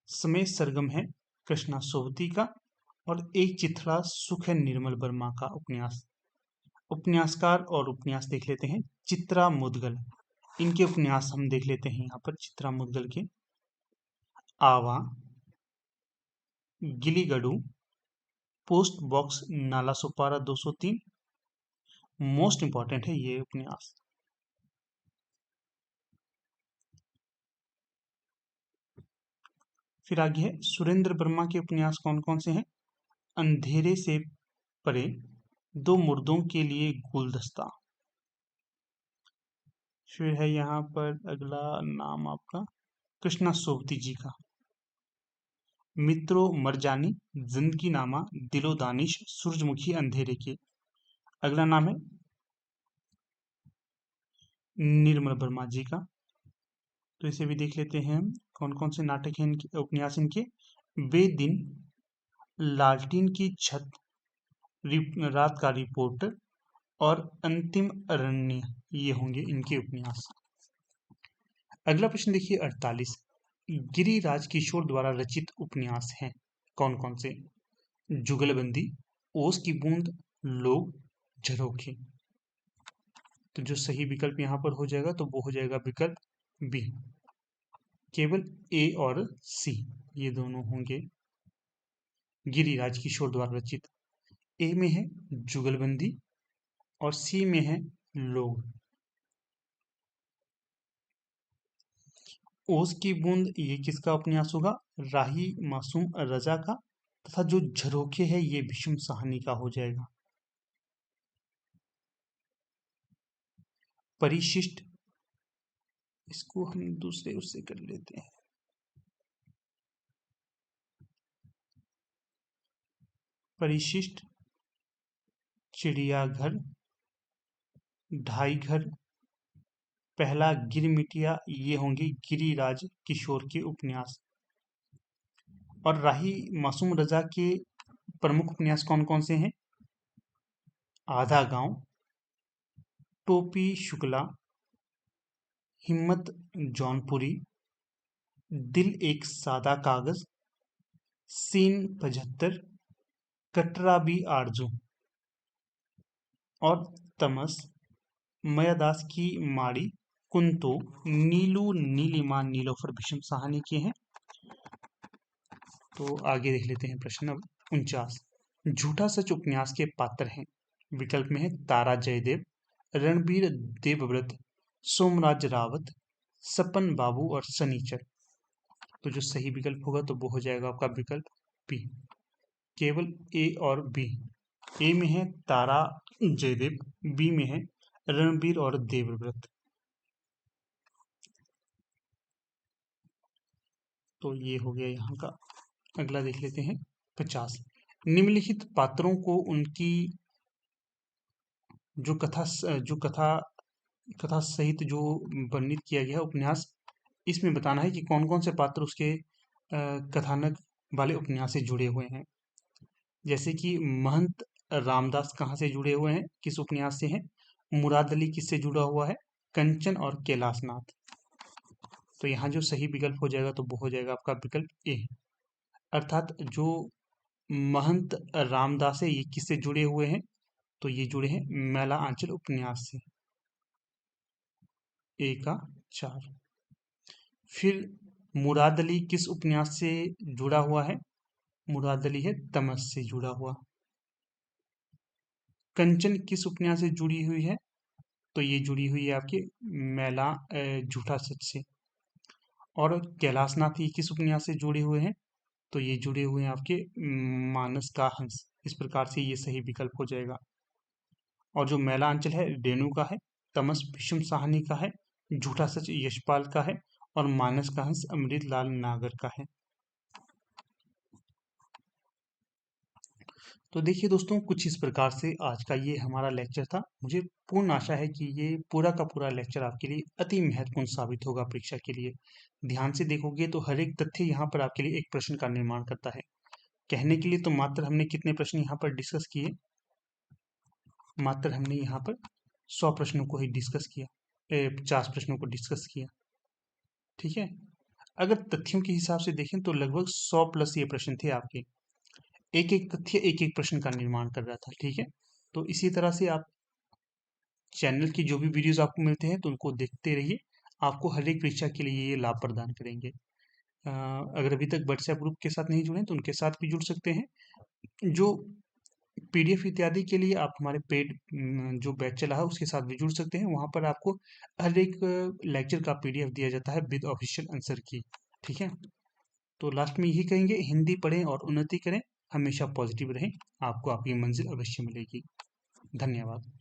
समय सरगम है कृष्णा सोबती का, और एक चिथड़ा सुख है निर्मल वर्मा का उपन्यास। उपन्यासकार और उपन्यास देख लेते हैं। चित्रा मुदगल, इनके उपन्यास हम देख लेते हैं यहाँ पर। चित्रा मुदगल के आवा, गिलीगढ़ू, पोस्ट बॉक्स नाला सुपारा 203 मोस्ट इंपॉर्टेंट है ये उपन्यास। फिर आगे है सुरेंद्र वर्मा के उपन्यास कौन कौन से हैं। अंधेरे से परे, दो मुर्दों के लिए गुलदस्ता। फिर है यहाँ पर अगला नाम आपका कृष्णा सोबती जी का मित्रों मरजानी, जिंदगी नामा, दिलो दानिश, सूरजमुखी अंधेरे के। अगला नाम है निर्मल वर्मा जी का। तो इसे भी देख लेते हैं हम कौन कौन से नाटक हैं इनके, उपन्यास इनके। वे दिन, लालटीन की छत, रात का रिपोर्टर और अंतिम अरण्य, ये होंगे इनके उपन्यास। अगला प्रश्न देखिए 48, गिरिराज किशोर द्वारा रचित उपन्यास हैं कौन कौन से। जुगलबंदी, ओस की बूंद, लोग, झरोखे। तो जो सही विकल्प यहाँ पर हो जाएगा तो वो हो जाएगा विकल्प बी। केवल ए और सी ये दोनों होंगे गिरिराज किशोर द्वारा रचित। ए में है जुगलबंदी और सी में है लोग। ओस की बूंद ये किसका उपन्यास होगा। राही मासूम रजा का। तथा जो झरोखे है ये भीष्म साहनी का हो जाएगा। परिशिष्ट, इसको हम दूसरे उससे कर लेते हैं। परिशिष्ट, चिड़ियाघर, ढाई घर, पहला गिरमिटिया, ये होंगे गिरिराज किशोर के उपन्यास। और राही मासूम रजा के प्रमुख उपन्यास कौन कौन से हैं। आधा गांव, टोपी शुक्ला, हिम्मत जौनपुरी, दिल एक सादा कागज, सीन 75, कटरा भी आरजू, और तमस, मयादास की माड़ी, कुंतो, नीलू नीलिमा नीलोफर भीष्म साहनी के हैं। तो आगे देख लेते हैं प्रश्न अब 49, झूठा सच उपन्यास के पात्र हैं। विकल्प में है तारा जयदेव, रणबीर देवव्रत, सोमराज रावत, सपन बाबू और सनीचर। तो जो सही विकल्प होगा तो वो हो जाएगा आपका विकल्प बी, केवल ए और बी। ए में है तारा जयदेव, बी में है रणबीर और देवव्रत। तो ये हो गया यहाँ का। अगला देख लेते हैं 50, निम्नलिखित पात्रों को उनकी जो कथा सहित जो वर्णित किया गया उपन्यास, इसमें बताना है कि कौन कौन से पात्र उसके कथानक वाले उपन्यास से जुड़े हुए हैं। जैसे कि महंत रामदास कहाँ से जुड़े हुए हैं, किस उपन्यास से हैं। मुराद अली किससे जुड़ा हुआ है, कंचन और कैलाशनाथ। तो यहाँ जो सही विकल्प हो जाएगा तो वो हो जाएगा आपका विकल्प ए, अर्थात जो महंत रामदास है ये किससे जुड़े हुए हैं, तो ये जुड़े हैं मैला आंचल उपन्यास से। ए का 4। फिर मुराद अली किस उपन्यास से जुड़ा हुआ है? मुराद अली है तमस से जुड़ा हुआ। कंचन किस उपन्यास से जुड़ी हुई है? तो ये जुड़ी हुई है आपके मैला झूठा सच से। और कैलाशनाथ ये किस उपन्यास से जुड़े हुए हैं? तो ये जुड़े हुए हैं आपके मानस का हंस। इस प्रकार से ये सही विकल्प हो जाएगा। और जो मैला अंचल है रेणु का है, तमस भीष्म साहनी का है, झूठा सच यशपाल का है और मानस का हंस अमृत लाल नागर का है। तो देखिए दोस्तों, कुछ इस प्रकार से आज का ये हमारा लेक्चर था। मुझे पूर्ण आशा है कि ये पूरा का पूरा लेक्चर आपके लिए अति महत्वपूर्ण साबित होगा परीक्षा के लिए। ध्यान से देखोगे तो हर एक तथ्य यहाँ पर आपके लिए एक प्रश्न का निर्माण करता है। कहने के लिए तो मात्र हमने कितने प्रश्न यहाँ पर डिस्कस किए? मात्र हमने यहाँ पर 100 प्रश्नों को ही डिस्कस किया, 50 प्रश्नों को डिस्कस किया। ठीक है। अगर तथ्यों के हिसाब से देखें तो लगभग 100 प्लस ये प्रश्न थे आपके। एक एक तथ्य एक एक प्रश्न का निर्माण कर रहा था। ठीक है। तो इसी तरह से आप चैनल की जो भी वीडियोस आपको मिलते हैं तो उनको देखते रहिए। आपको हर एक परीक्षा के लिए ये लाभ प्रदान करेंगे। अगर अभी तक व्हाट्सएप ग्रुप के साथ नहीं जुड़े हैं तो उनके साथ भी जुड़ सकते हैं। जो पीडीएफ इत्यादि के लिए आप हमारे पेड जो बैच चला है उसके साथ भी जुड़ सकते हैं। वहां पर आपको हर एक लेक्चर का पीडीएफ दिया जाता है विद ऑफिशियल आंसर की। ठीक है। तो लास्ट में यही कहेंगे, हिंदी पढ़ें और उन्नति करें, हमेशा पॉजिटिव रहें, आपको आपकी मंजिल अवश्य मिलेगी। धन्यवाद।